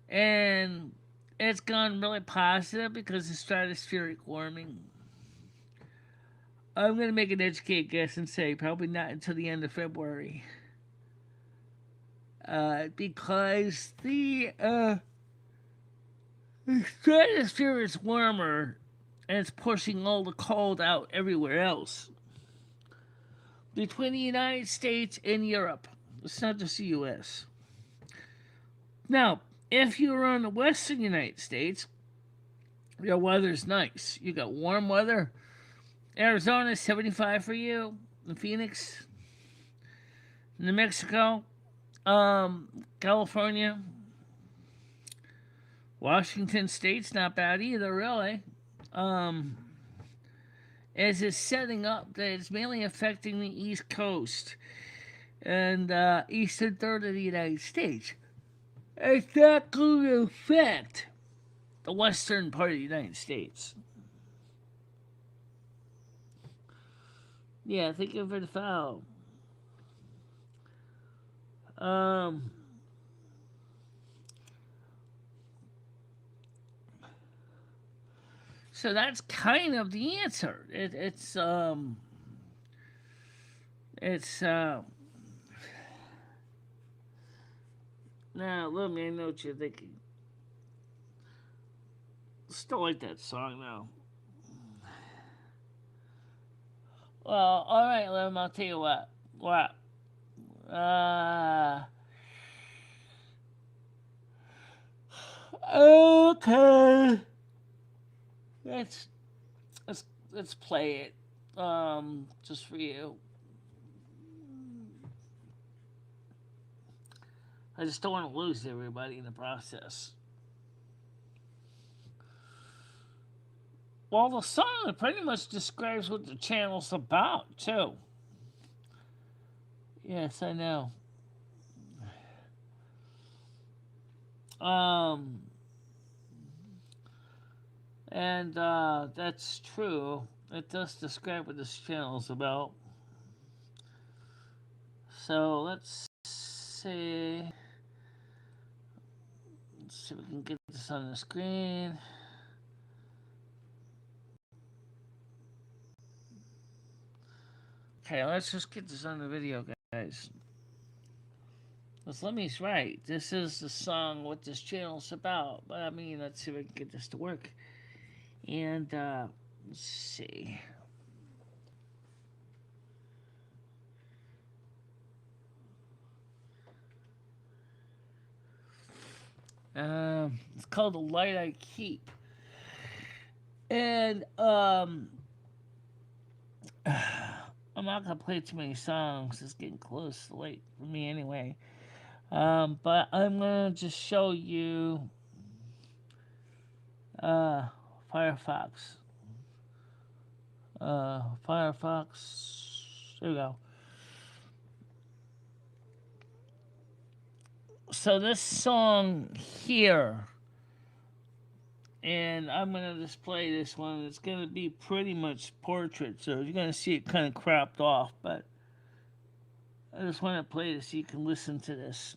And it's gone really positive because of stratospheric warming. I'm going to make an educated guess and say probably not until the end of February. Because the stratosphere is warmer and it's pushing all the cold out everywhere else. Between the United States and Europe. It's not just the US. Now, if you're on the western United States, your weather's nice. You got warm weather. Arizona is 75 for you. In Phoenix, New Mexico, California, Washington State's not bad either, really. As it's setting up, that it's mainly affecting the East Coast and eastern third of the United States. It's not going to affect the western part of the United States. Yeah, thank you for the follow. So that's kind of the answer. It's now, Lomi, I know what you're thinking. Still like that song though. Well, all right, Lomi, I'll tell you what. What? Okay. Let's let's play it. Just for you. I just don't want to lose everybody in the process. Well, the song pretty much describes what the channel's about, too. Yes, I know. Um, and that's true. It does describe what this channel's about. So let's see. Let's see if we can get this on the screen. Okay, let's just get this on the video, guys. Because Lemmy's right. This is the song what this channel's about. But I mean, let's see if we can get this to work. And let's see. It's called The Light I Keep. And I'm not gonna play too many songs. It's getting close to late for me anyway. But I'm gonna just show you Firefox. Firefox. There we go. So this song here, and I'm gonna display this one. It's gonna be pretty much portrait, so you're gonna see it kind of cropped off. But I just want to play this so you can listen to this.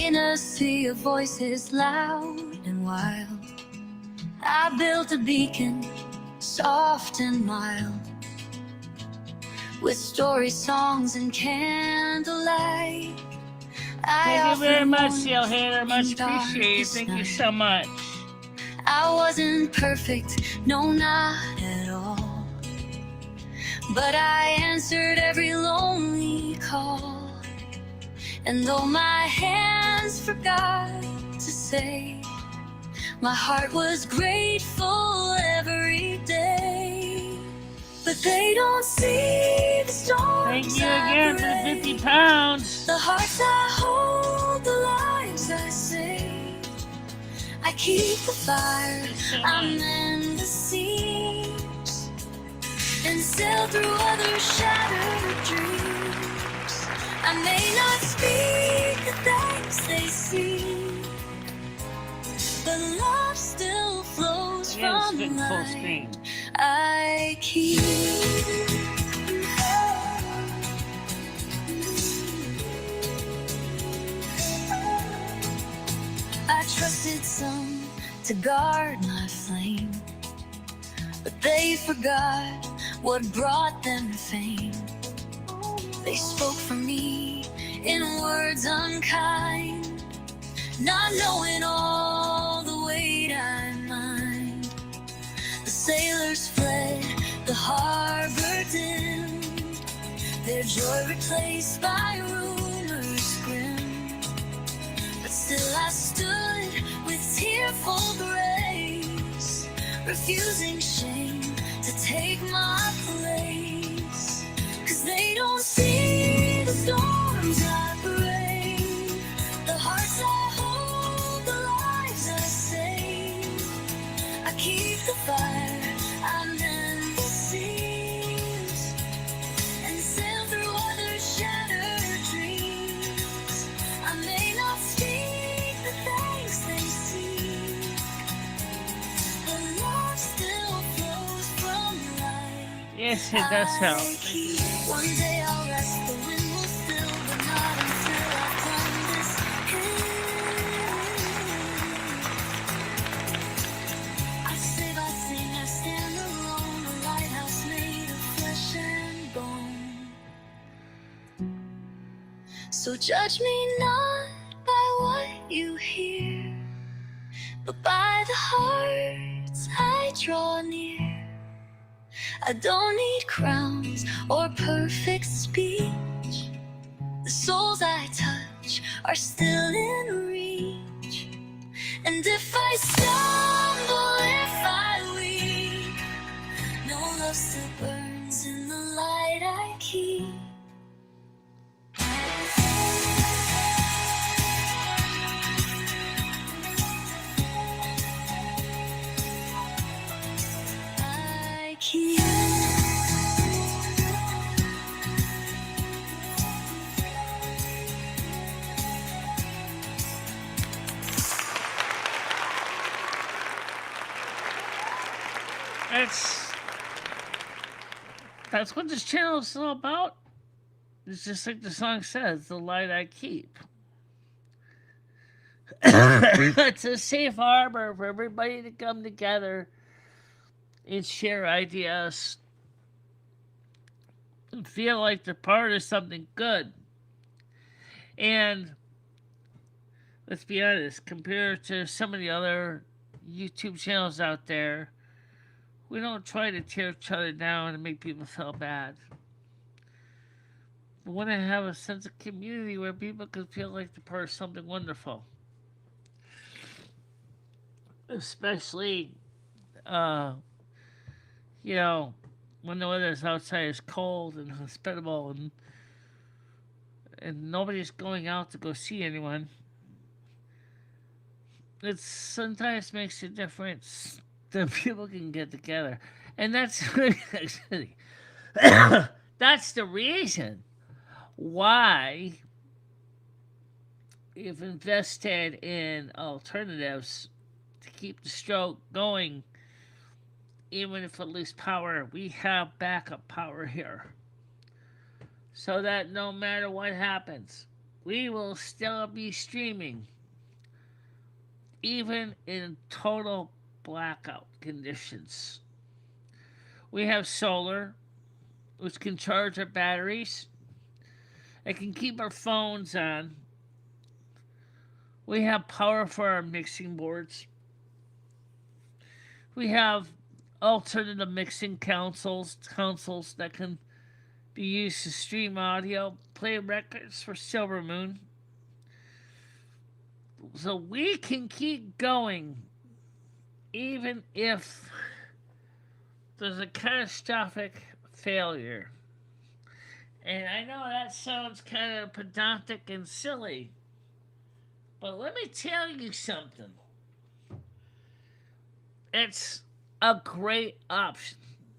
In a sea of voices loud and wild, I built a beacon, soft and mild, with story songs and candlelight. Thank you very much, Seal Hater. Much appreciated. Thank you so much. I wasn't perfect, no, not at all, but I answered every lonely call. And though my hands forgot to say, my heart was grateful every day. But they don't see the storms. Thank you again for the 50 pounds. The hearts I hold, the lives I save. I keep the fire, I mend the seams, and sail through other shattered dreams. I may not speak the thanks they see, but love still flows from the light I keep. I trusted some to guard my flame, but they forgot what brought them fame. They spoke for me in words unkind, not knowing all the weight I mind. The sailors fled, the harbor dimmed, their joy replaced by rumors grim. But still I stood with tearful grace, refusing shame to take my place. 'Cause they don't see the storms I brave, the hearts I hold, the lives I save. I keep the fire, I mend the seams, and sail through other shattered dreams. I may not speak the thanks they see, but love still flows from light. Yes, it does help. One day I'll rest, the wind will still, but not until I've done this hill. I save, I sing, I stand alone, a lighthouse made of flesh and bone. So judge me not by what you hear, but by the hearts I draw near. I don't need crowns or perfect speech. The souls I touch are still in reach. And if I stumble, if I weep, no love still burns in the light I keep. I keep. That's what this channel is all about. It's just like the song says, the light I keep. It's a safe harbor for everybody to come together and share ideas and feel like they're part of something good. And let's be honest, compared to some of the other YouTube channels out there, we don't try to tear each other down and make people feel bad. We want to have a sense of community where people can feel like they're part of something wonderful. Especially, uh, you know, when the weather outside is cold and hospitable and nobody's going out to go see anyone. It sometimes makes a difference that people can get together. And that's actually, that's the reason why we've invested in alternatives to keep the stroke going. Even if we lose power, we have backup power here. So that no matter what happens, we will still be streaming, even in total blackout conditions. We have solar, which can charge our batteries. It can keep our phones on. We have power for our mixing boards. We have alternative mixing consoles that can be used to stream audio, play records for Silver Moon. So we can keep going even if there's a catastrophic failure. And I know that sounds kind of pedantic and silly, but let me tell you something. It's a great option.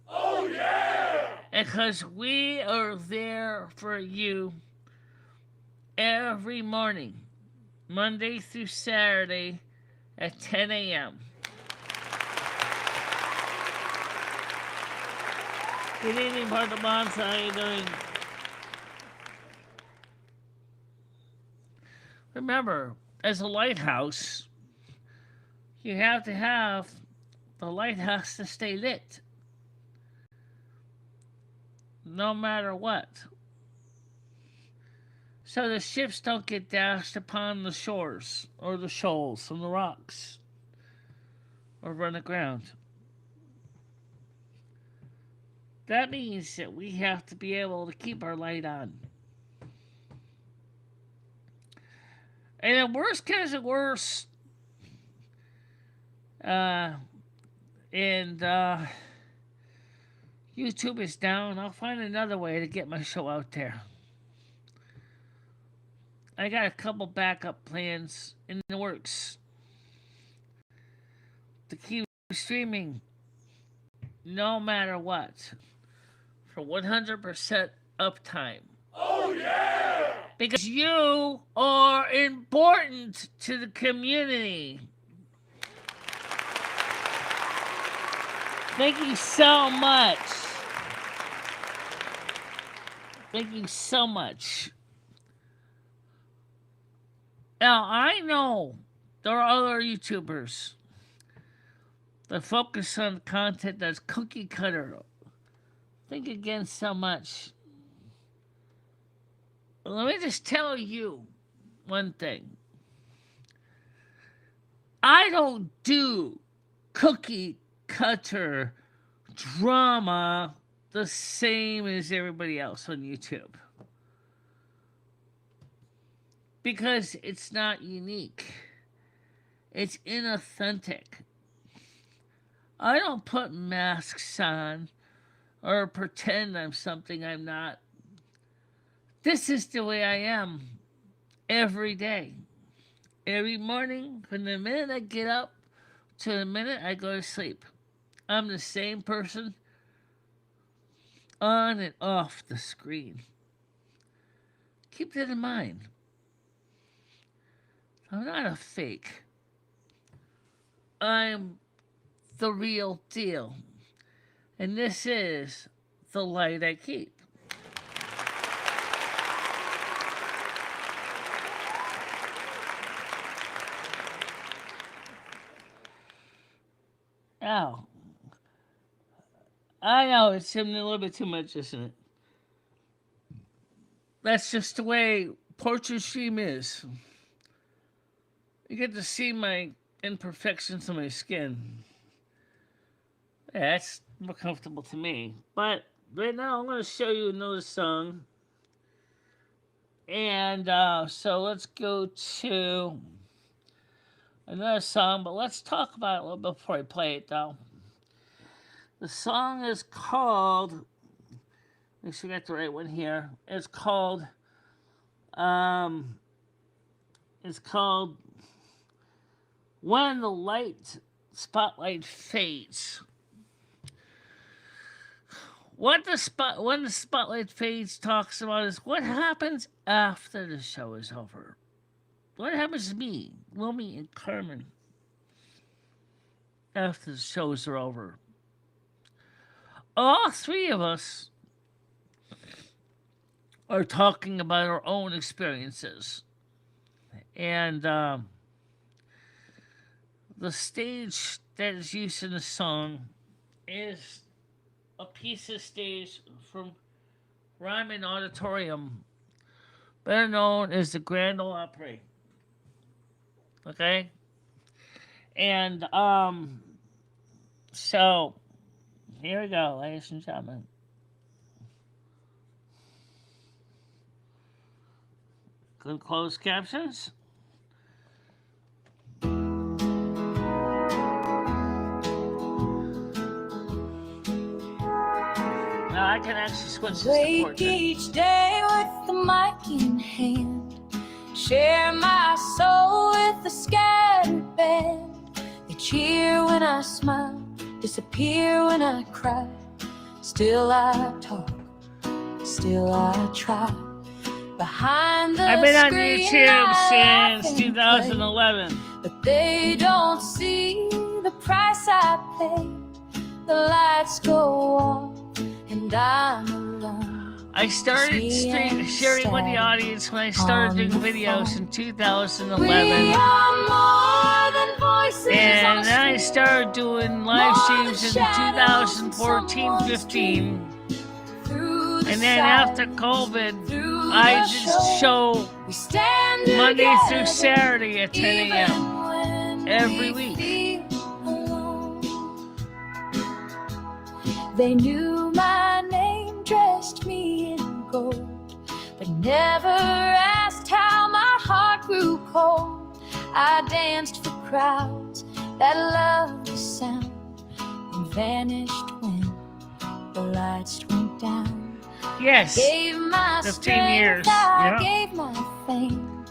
Oh yeah! Because we are there for you every morning, Monday through Saturday at 10 a.m. Good evening, Bartamans. How are you doing? Remember, as a lighthouse, you have to have the lighthouse to stay lit, no matter what. So the ships don't get dashed upon the shores or the shoals and the rocks or run aground. That means that we have to be able to keep our light on. And in worst comes to worst, and YouTube is down, I'll find another way to get my show out there. I got a couple backup plans in the works to keep streaming no matter what for 100% uptime. Oh yeah! Because you are important to the community. Thank you so much. Thank you so much. Now, I know there are other YouTubers that focus on content that's cookie cutter. Think again so much. Let me just tell you one thing. I don't do cookie cutter drama the same as everybody else on YouTube. Because it's not unique. It's inauthentic. I don't put masks on or pretend I'm something I'm not. This is the way I am every day. Every morning, from the minute I get up to the minute I go to sleep, I'm the same person on and off the screen. Keep that in mind. I'm not a fake. I'm the real deal. And this is the light I keep. Ow. I know it's a little bit too much, isn't it? That's just the way portrait stream is. You get to see my imperfections on my skin. Yeah, that's more comfortable to me. But right now, I'm going to show you another song. And so let's go to another song, but let's talk about it a little bit before I play it, though. The song is called, make sure I got the right one here. It's called When the Light Spotlight Fades. When the spotlight fades talks about is what happens after the show is over. What happens to me, Lomi and Carmen, after the shows are over? All three of us are talking about our own experiences. And the stage that is used in the song is a piece of stage from Ryman Auditorium, better known as the Grand Ole Opry. Okay? And so here we go, ladies and gentlemen. Good closed captions. Now I can actually switch this to Wake portrait. each day with the mic in hand, share my soul with the scattered band. They cheer when I smile, disappear when I cry. Still I talk, still I try. Behind the I've been on screen, YouTube I since laugh and 2011. play, but they don't see the price I pay. The lights go off and I'm alone. I started sharing with the audience when I started doing videos in 2011. We are more than voices on And a then I screen. started doing live streams in 2014-15. Through the And then silence, after COVID, through I the just show we stand Monday together, through Saturday at 10 even a.m. when every we week. feel alone. They knew my name, dressed me in gold, but never asked how my heart grew cold. I danced for crowds that loved the sound and vanished when the lights went down. Yes, Gave my 15 strength, years. I Yeah. gave my fame.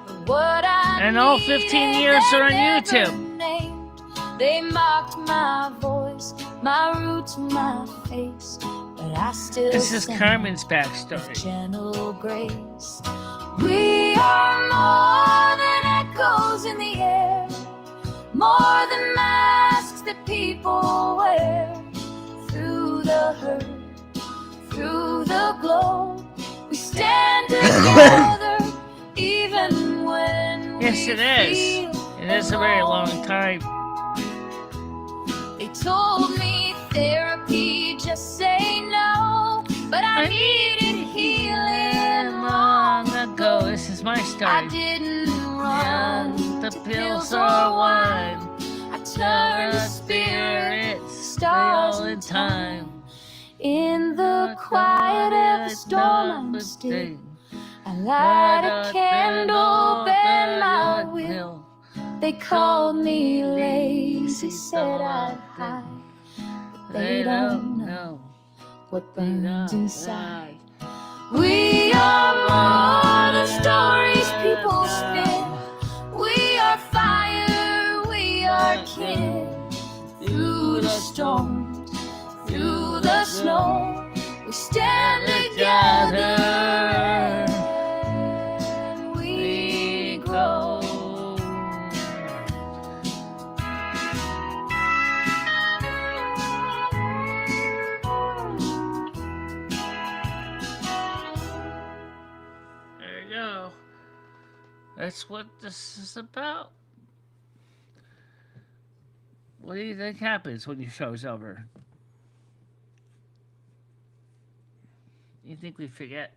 But what I And all 15 needed, years they are on never YouTube. named. They mocked my voice, my roots, my face, but I still This is sang Carmen's with backstory. gentle grace. We are more than echoes in the air, more than masks that people wear. Through the hurt, through the glow, we stand together, even when Yes, we it is. feel It is a very long alone. time. They told me therapy, just say no, but I needed healing long ago. This is my I story. didn't run And the to pills are wine. I turned to The spirits, stars stars in in time. time. In the quiet of the storm I'm still. I light a candle, bend my will. They called me lazy, said I'd hide, but they don't know what burns inside. We are more than stories people spin. We are fire, we are kin. Through the storms, through the snow, we stand together and we grow. There you go. That's what this is about. What do you think happens when your show's over? You think we forget?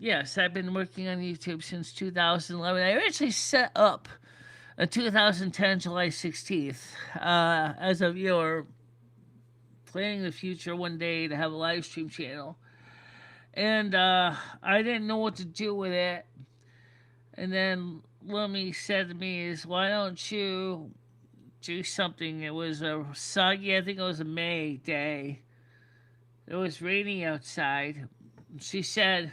Yes, I've been working on YouTube since 2011. I actually set up in 2010, July 16th, as a viewer, planning the future one day to have a live stream channel. And I didn't know what to do with it. And then Lomi said to me, "Is why don't you do something?" It was a soggy, I think it was a May day. It was rainy outside. She said,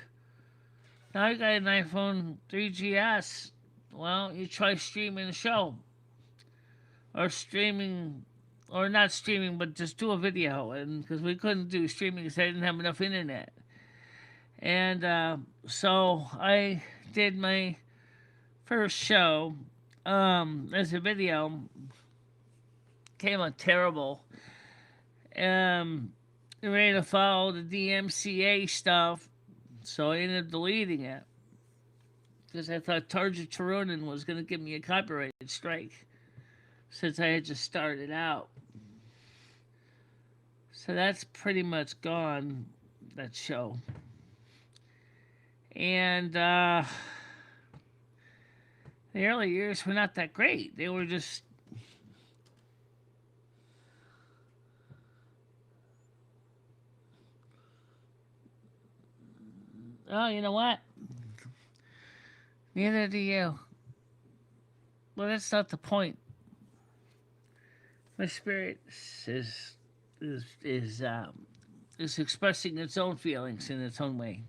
"Now I got an iPhone 3GS. Well, you try streaming the show. Or streaming, or not streaming, but just do a video." And because we couldn't do streaming because I didn't have enough internet. And so I did my first show as a video. Came out terrible. Um, ready to follow the DMCA stuff, so I ended up deleting it because I thought Tarja Turunen was going to give me a copyrighted strike since I had just started out. So that's pretty much gone, that show. And the early years were not that great. They were just, oh, you know what? Neither do you. Well, that's not the point. My spirit is is is um, is expressing its own feelings in its own way.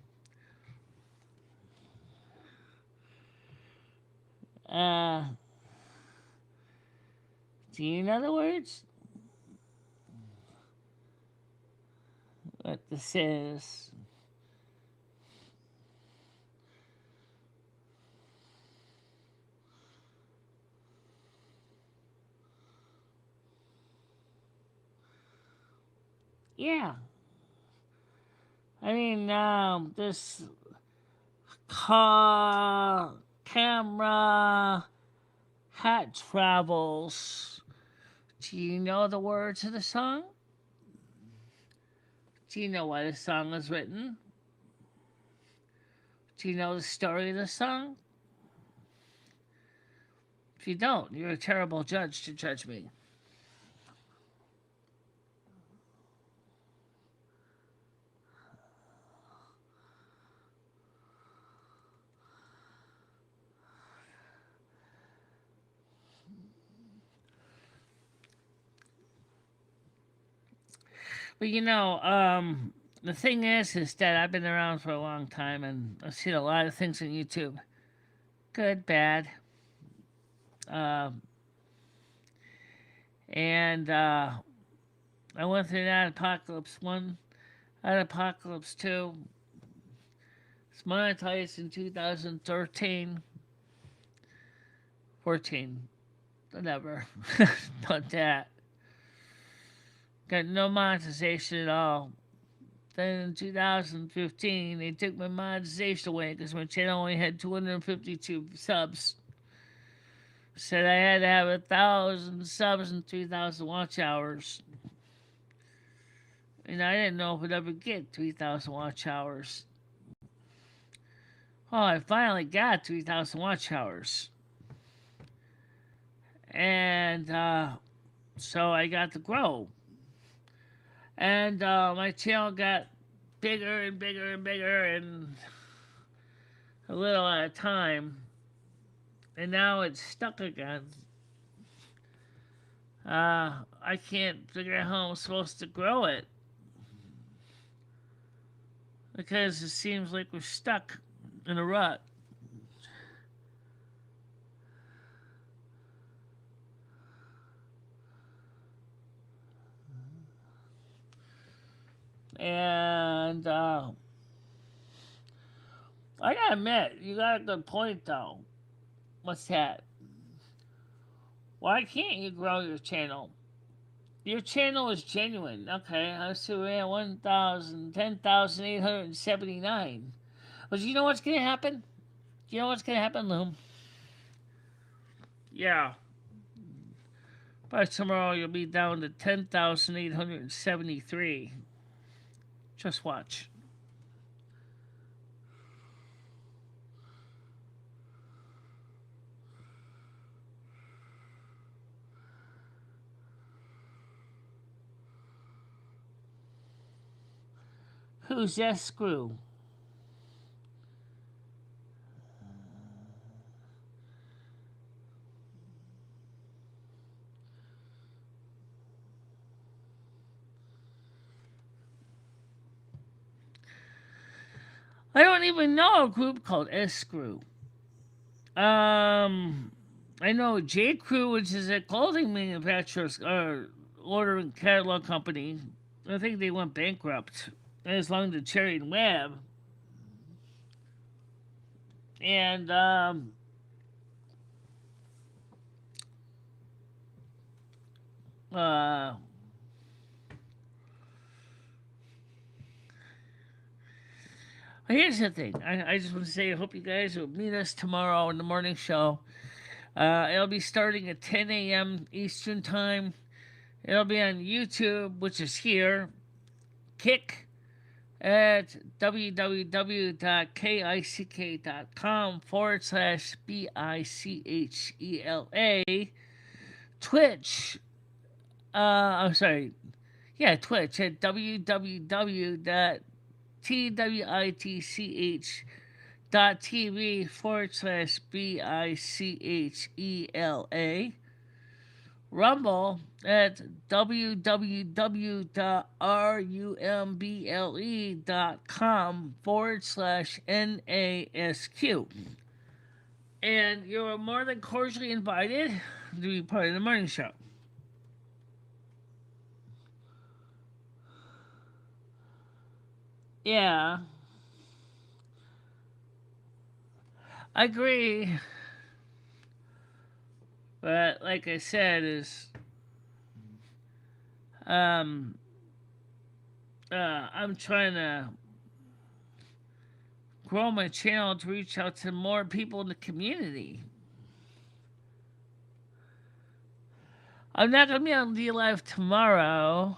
Uh, do you know the words? What this is? Yeah. I mean, this camera hat travels. Do you know the words of the song? Do you know why the song was written? Do you know the story of the song? If you don't, you're a terrible judge to judge me. But the thing is that I've been around for a long time and I've seen a lot of things on YouTube, good, bad, uh, and I went through that Apocalypse One, that Apocalypse Two. It's monetized in 2013, 14, whatever, not that. Got no monetization at all. Then in 2015, they took my monetization away because my channel only had 252 subs. Said I had to have 1,000 subs and 3,000 watch hours. And I didn't know if I'd ever get 3,000 watch hours. Oh, I finally got 3,000 watch hours. And so I got to grow. And my channel got bigger and bigger and bigger and a little at a time. And now it's stuck again. I can't figure out how I'm supposed to grow it because it seems like we're stuck in a rut. And I gotta admit, you got a good point though. What's that? Why can't you grow your channel? Your channel is genuine. Okay, I see we're at 10,879. But you know what's gonna happen? You know what's gonna happen, Loom? Yeah. By tomorrow, you'll be down to 10,873. Just watch. Who's that screw? I don't even know a group called S Screw. I know J Crew, which is a clothing manufacturer order and catalog company. I think they went bankrupt. As long as the Cherry and Web. And uh, Well, here's the thing. I just want to say I hope you guys will meet us tomorrow in the morning show. It'll be starting at 10 a.m. Eastern Time. It'll be on YouTube, which is here. Kick at www.kick.com/BICHELA. Twitch. I'm sorry. Yeah, Twitch at www.twitch.tv/BICHELA. Rumble at www.rumble.com/NASQ. And you're more than cordially invited to be part of the morning show. Yeah, I agree. But like I said, is um I'm trying to grow my channel to reach out to more people in the community. I'm not gonna be on D Live tomorrow,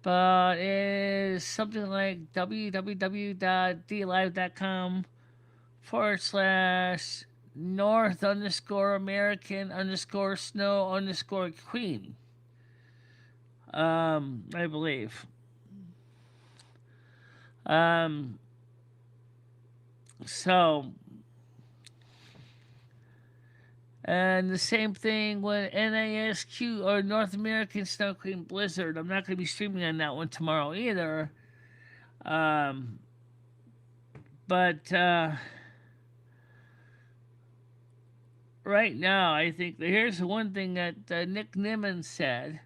but it's something like www.dlive.com/north underscore American underscore snow underscore queen. I believe. Um, so, and the same thing with NASQ or North American Snow Queen Blizzard. I'm not going to be streaming on that one tomorrow either. Um, but right now, I think here's the one thing that Nick Nimmin said,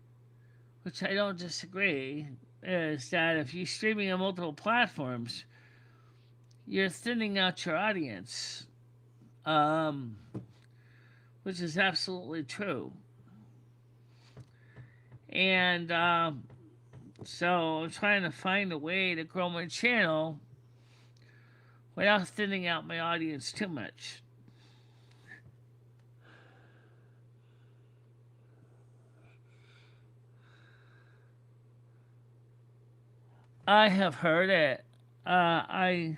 which I don't disagree, is that if you're streaming on multiple platforms, you're thinning out your audience, um, which is absolutely true. And so I'm trying to find a way to grow my channel without thinning out my audience too much. I have heard it. I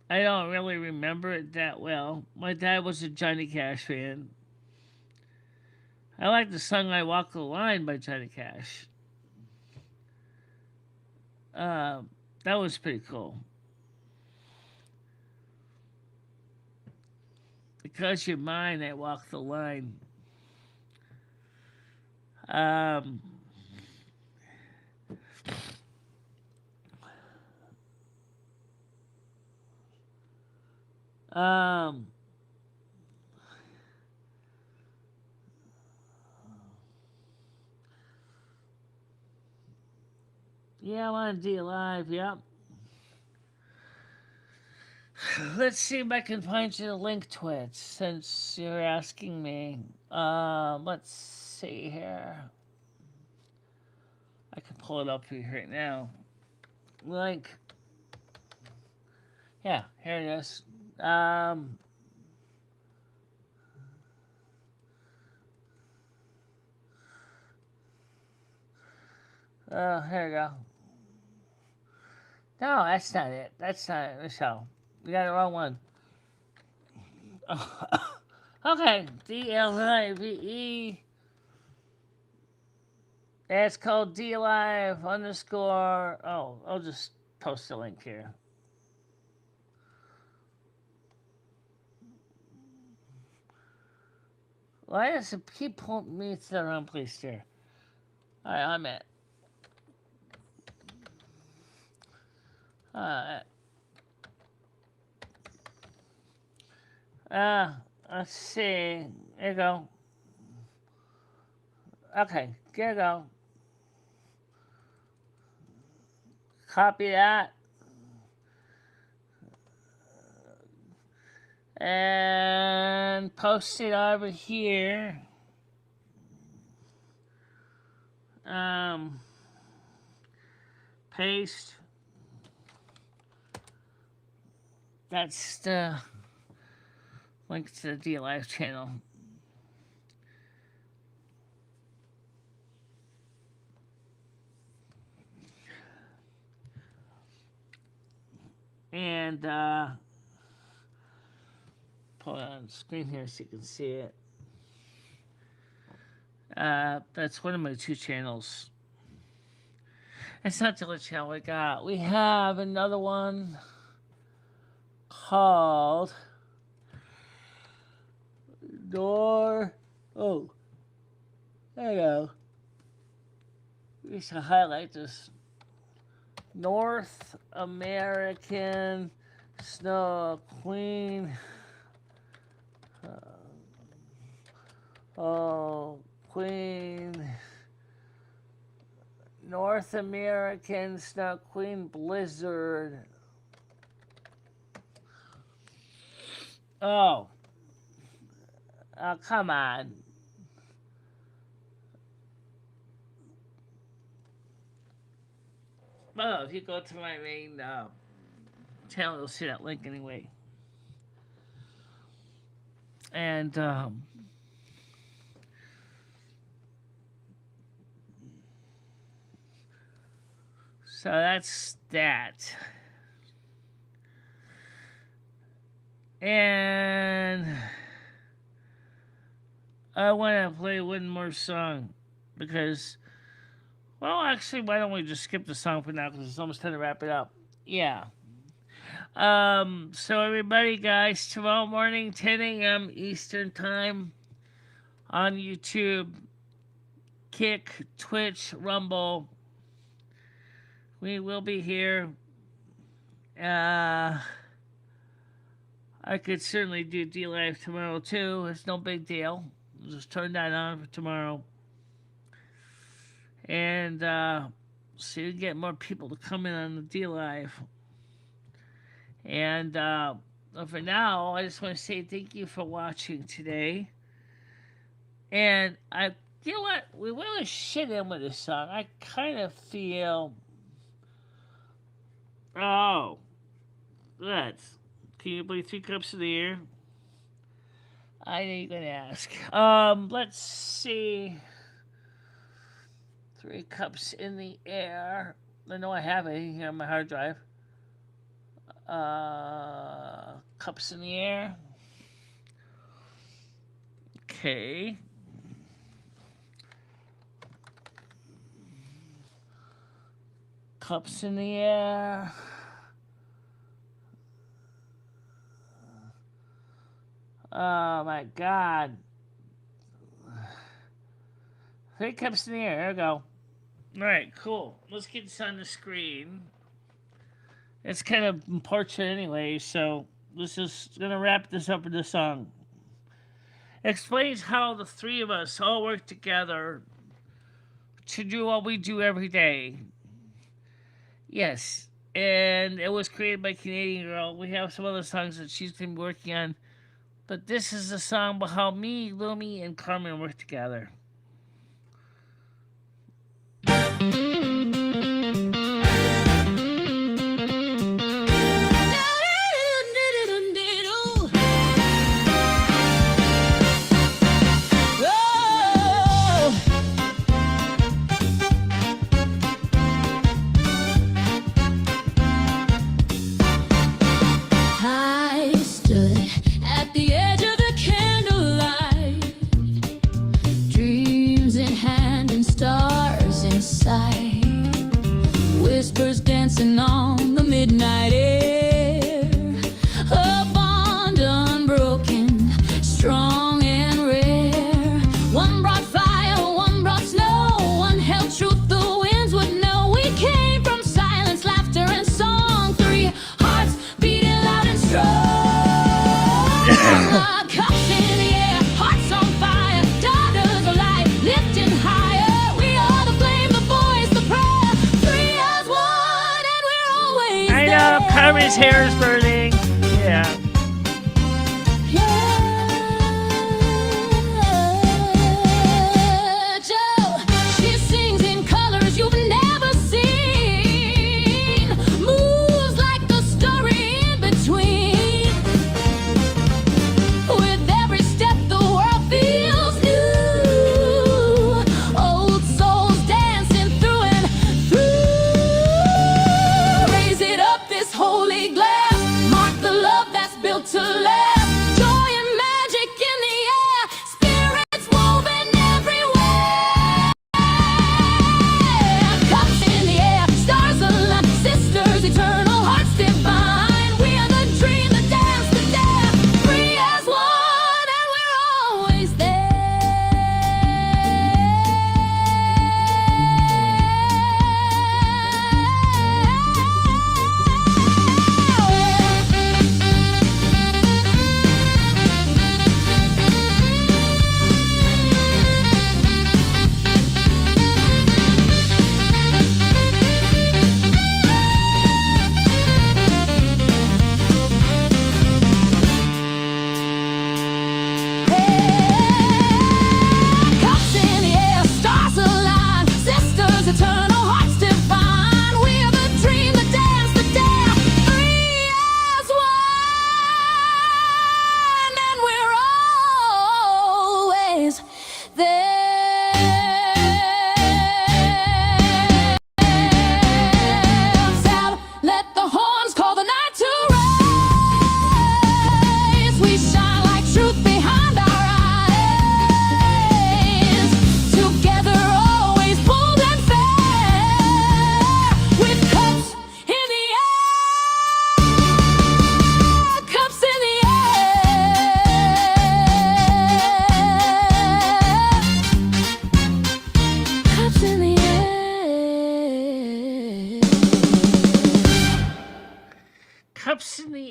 don't really remember it that well. My dad was a Johnny Cash fan. I like the song "I Walk the Line" by Johnny Cash. Uh, that was pretty cool. Because you're mine, I walk the line. Um, um, yeah, I want to be alive. Yep. Let's see if I can find you the link to it since you're asking me. Let's see here. I can pull it up for you right now. Link. Yeah, here it is. Oh, here we go. No, that's not it. That's not it, Michelle. You got the wrong one. Okay, DLIVE. It's called DLive underscore. Oh, I'll just post the link here. Why does it keep pulling me to the wrong place here? Alright, I'm at. Uh, let's see. There you go. Okay, there you go. Copy that. And post it over here. Paste. That's the link to the D Live channel. And pull it on the screen here so you can see it. That's one of my two channels. It's not the only channel we got. We have another one called Oh, there you go. We should highlight this. North American Snow Queen. Queen. North American Snow Queen Blizzard. Oh, come on. Well, if you go to my main channel, you'll see that link anyway. And so that's that. And I want to play one more song because, well, actually, why don't we just skip the song for now because it's almost time to wrap it up. Yeah. So everybody, guys, tomorrow morning, 10 a.m. Eastern Time on YouTube, Kick, Twitch, Rumble. We will be here. I could certainly do D-Live tomorrow, too. It's no big deal. I'll just turn that on for tomorrow. And so you get more people to come in on the D-Live. And for now, I just want to say thank you for watching today. And you know what? We really should end with this song. I kind of feel... Oh. Let's... Can you play 3 cups in the air? I know you're gonna ask. Let's see. 3 cups in the air. I know I have it here on my hard drive. Cups in the air. Okay. Cups in the air. Oh my God. 3 cups in the air. There we go. Alright, cool. Let's get this on the screen. It's kind of important anyway, so this is going to wrap this up with this song. It explains how the 3 of us all work together to do what we do every day. Yes, and it was created by Canadian Girl. We have some other songs that she's been working on. But this is a song about how me, Lomi, and Carmen work together. Whispers dancing on the midnight air. A bond unbroken, strong and rare. One brought fire, one brought snow. One held truth the winds would know. We came from silence, laughter and song. 3 hearts beating loud and strong. Cups in the air, hearts on fire. Daughters of light, lifting higher. We are the flame, the voice, the prayer. 3 as one, and we're always I know, there. Carmen's hair is burning. Yeah. She sings in colors you've never seen. Moves like the story in between.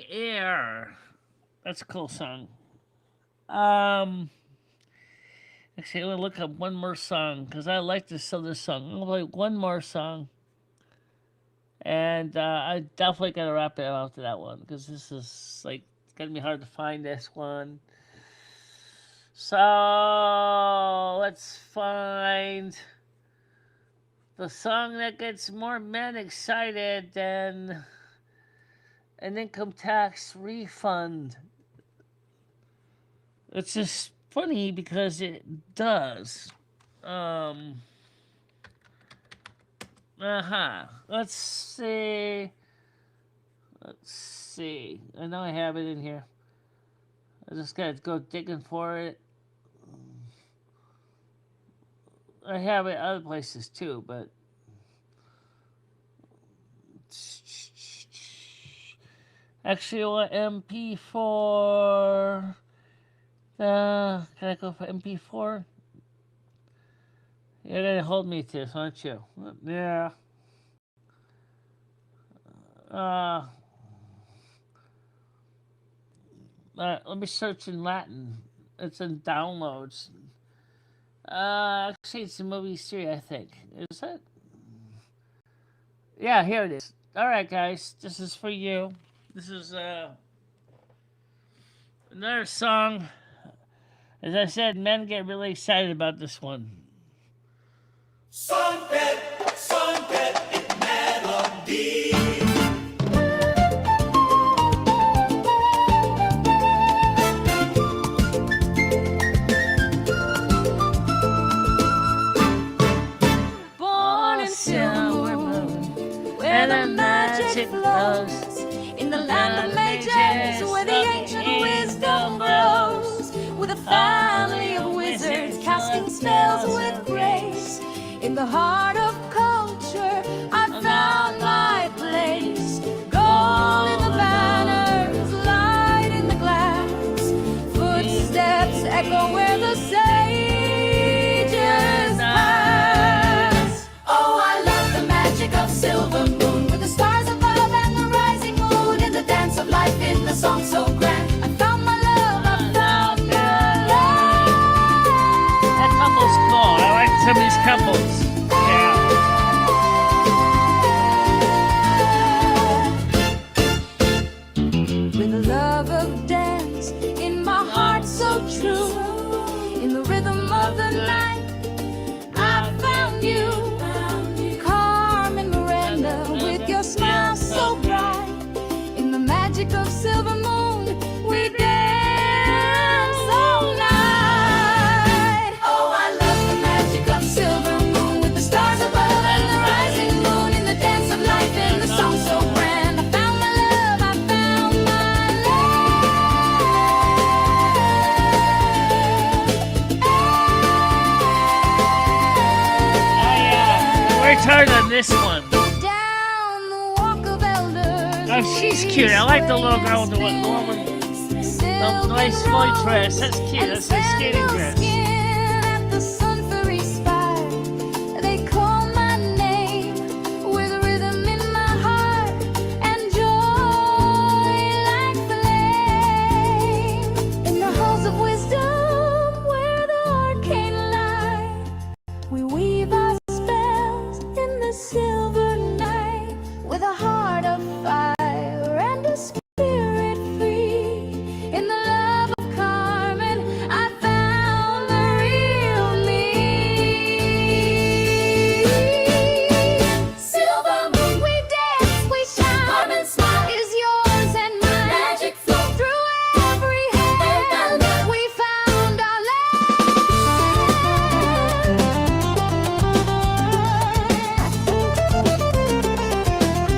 the Air. That's a cool song. Um, Actually, I'm gonna look up one more song because I like this other song. I'm gonna play one more song, and I definitely gotta wrap it up after that one because this is like it's gonna be hard to find this one. So let's find the song that gets more men excited than an income tax refund. It's just funny because it does. Let's see. Let's see. I know I have it in here. I just gotta go digging for it. I have it other places too, but actually, what MP4? Can I go for MP4? You're gonna hold me to this, aren't you? Yeah. Let me search in Latin. It's in downloads. Actually, it's a movie series, I think. Is it? Yeah, here it is. All right, guys, this is for you. This is another song. As I said, men get really excited about this one. Sunbed, sunbed in melody. Born in silver moon, where the magic flows, in the land of mages, where the ancient wisdom grows, with a family of wizards casting spells with grace. In the heart of culture, I found my place. Gold in the banners, light in the glass, footsteps echo where the sages pass. Oh, I love the magic of silver moon, with the stars above and the rising moon, in the dance of life, in the song so grand. I found my love, I found my love. That couple's cool. I like some of these couples. With a love of dance in my heart so true, in the rhythm of the night, I found you, Carmen Miranda, with your smile so bright. In the magic of silver moon, we dance all night. Oh, I love the magic of silver moon, with the stars above and the rising moon, in the dance of life and the song so grand. I found my love, I found my Worked hard on this one. down the walk of elders. Oh, she's cute. I like the little girl with the one with the nice white dress. That's cute. That's a skating dress. At the sun furry spire, they call my name with rhythm in my heart and joy like flame. In the halls of wisdom where the arcane lie, we weave our spells in the silver night, with a heart of fire and a spirit free. In the love of Carmen, I found the real me. Silver moon, we dance, we shine. Carmen's smile is yours and mine. Magic flow through every hand. We found our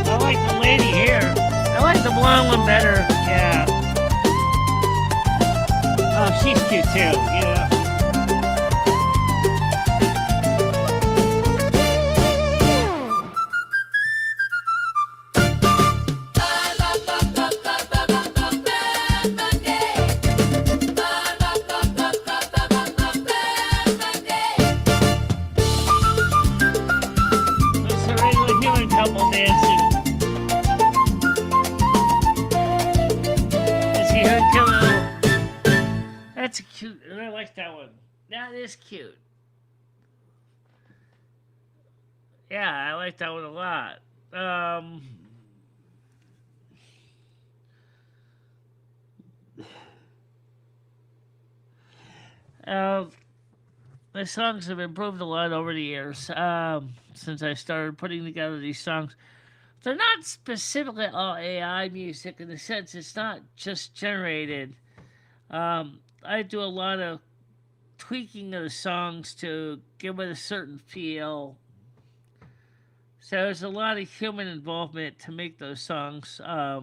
I like the lady here. I like the blonde one better. Yeah. Oh, she's cute too. Yeah. It's a regular human couple dancing. That's a cute. I like that one. That is cute. Yeah, I like that one a lot. Um, uh, my songs have improved a lot over the years since I started putting together these songs. They're not specifically all AI music in the sense it's not just generated. I do a lot of tweaking of the songs to give it a certain feel. So there's a lot of human involvement to make those songs. As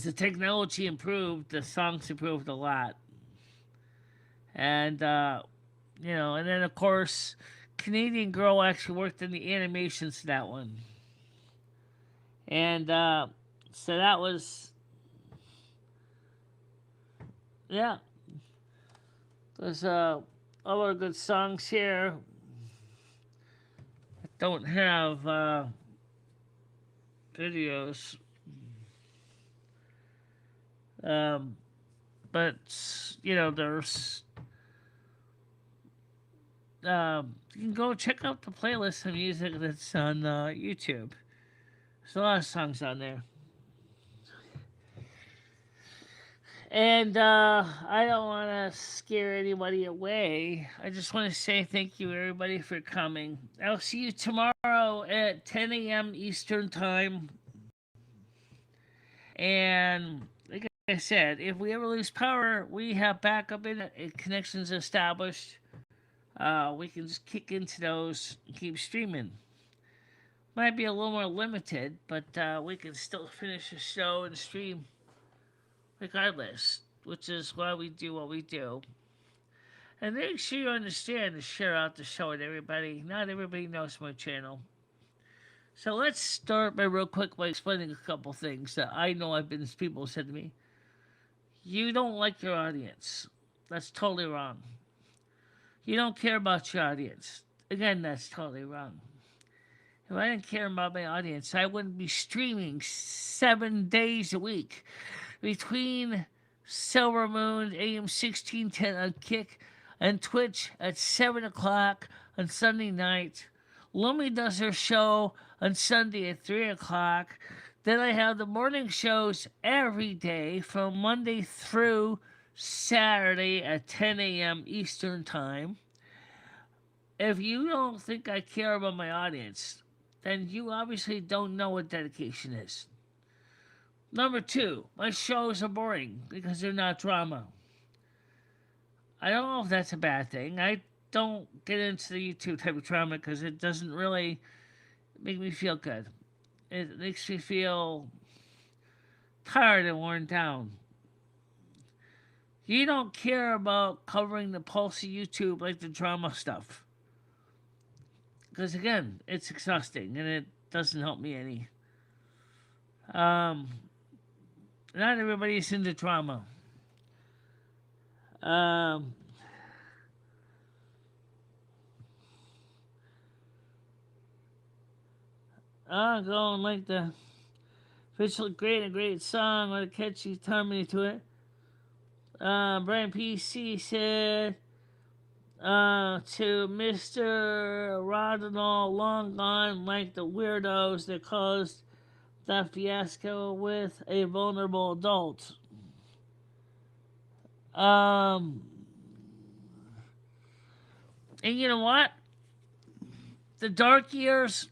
the technology improved, the songs improved a lot. And, and then of course, Canadian Girl actually worked in the animations to that one. And so that was, yeah, there's other good songs here. I don't have videos. Um, but, there's you can go check out the playlist of music that's on YouTube. There's a lot of songs on there. And I don't want to scare anybody away. I just want to say thank you, everybody, for coming. I'll see you tomorrow at 10 a.m. Eastern Time. And like I said, if we ever lose power, we have backup connections established. We can just kick into those and keep streaming. Might be a little more limited, but we can still finish the show and stream regardless, which is why we do what we do. And make sure you understand to share out the show with everybody. Not everybody knows my channel. So let's start by real quick by explaining a couple things that I know people said to me. You don't like your audience. That's totally wrong. You don't care about your audience. Again, that's totally wrong. If I didn't care about my audience, I wouldn't be streaming 7 days a week between Silver Moon AM 1610 on Kick and Twitch at 7 o'clock on Sunday night. Lomi does her show on Sunday at 3 o'clock. Then I have the morning shows every day from Monday through Saturday at 10 a.m. Eastern Time. If you don't think I care about my audience, then you obviously don't know what dedication is. Number two, my shows are boring because they're not drama. I don't know if that's a bad thing. I don't get into the YouTube type of drama because it doesn't really make me feel good. It makes me feel tired and worn down. You don't care about covering the pulse of YouTube like the drama stuff. Because again, it's exhausting and it doesn't help me any. Not everybody's into drama. I'm going like the official a great song with a catchy harmony to it. Brian PC said to Mr. Rodinal, long gone like the weirdos that caused that fiasco with a vulnerable adult. And you know what? The dark years,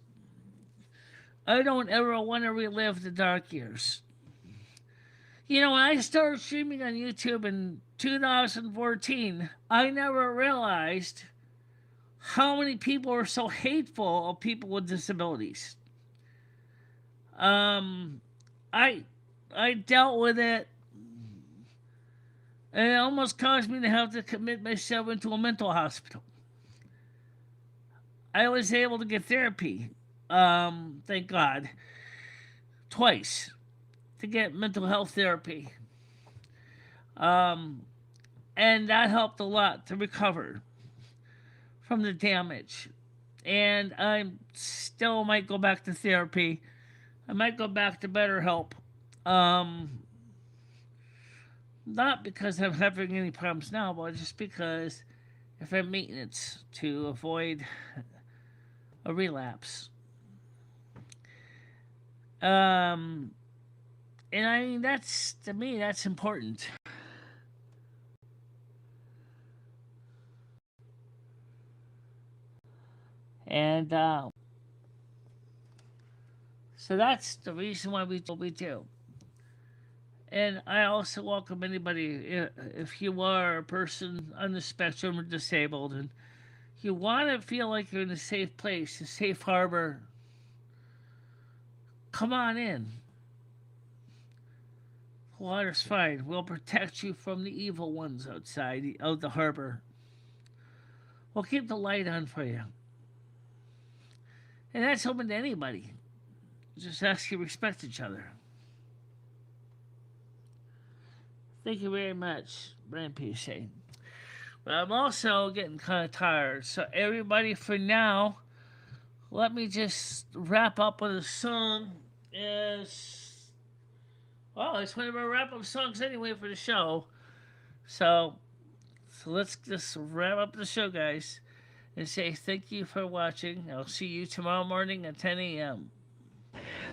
I don't ever want to relive the dark years. You know, when I started streaming on YouTube in 2014, I never realized how many people are so hateful of people with disabilities. I dealt with it, and it almost caused me to have to commit myself into a mental hospital. I was able to get therapy, thank God, twice to get mental health therapy. And that helped a lot to recover from the damage. And I still might go back to therapy. I might go back to BetterHelp. Um, Not because I'm having any problems now, but just because if I'm maintenance to avoid a relapse. Um, and I mean, that's, to me, that's important. And so that's the reason why we do what we do. And I also welcome anybody, if you are a person on the spectrum or disabled and you want to feel like you're in a safe place, a safe harbor, come on in. Water's fine. We'll protect you from the evil ones outside of the harbor. We'll keep the light on for you. And that's open to anybody. Just ask you respect each other. Thank you very much, Brand PC. But I'm also getting kind of tired. So, everybody, for now, let me just wrap up with a song. Well, it's one of our wrap up songs anyway for the show. So, let's just wrap up the show, guys, and say thank you for watching. I'll see you tomorrow morning at 10 a.m.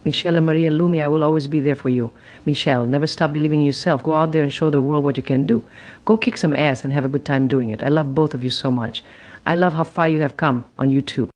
Michele Marie and Lomi, I will always be there for you. Michelle, never stop believing in yourself. Go out there and show the world what you can do. Go kick some ass and have a good time doing it. I love both of you so much. I love how far you have come on YouTube.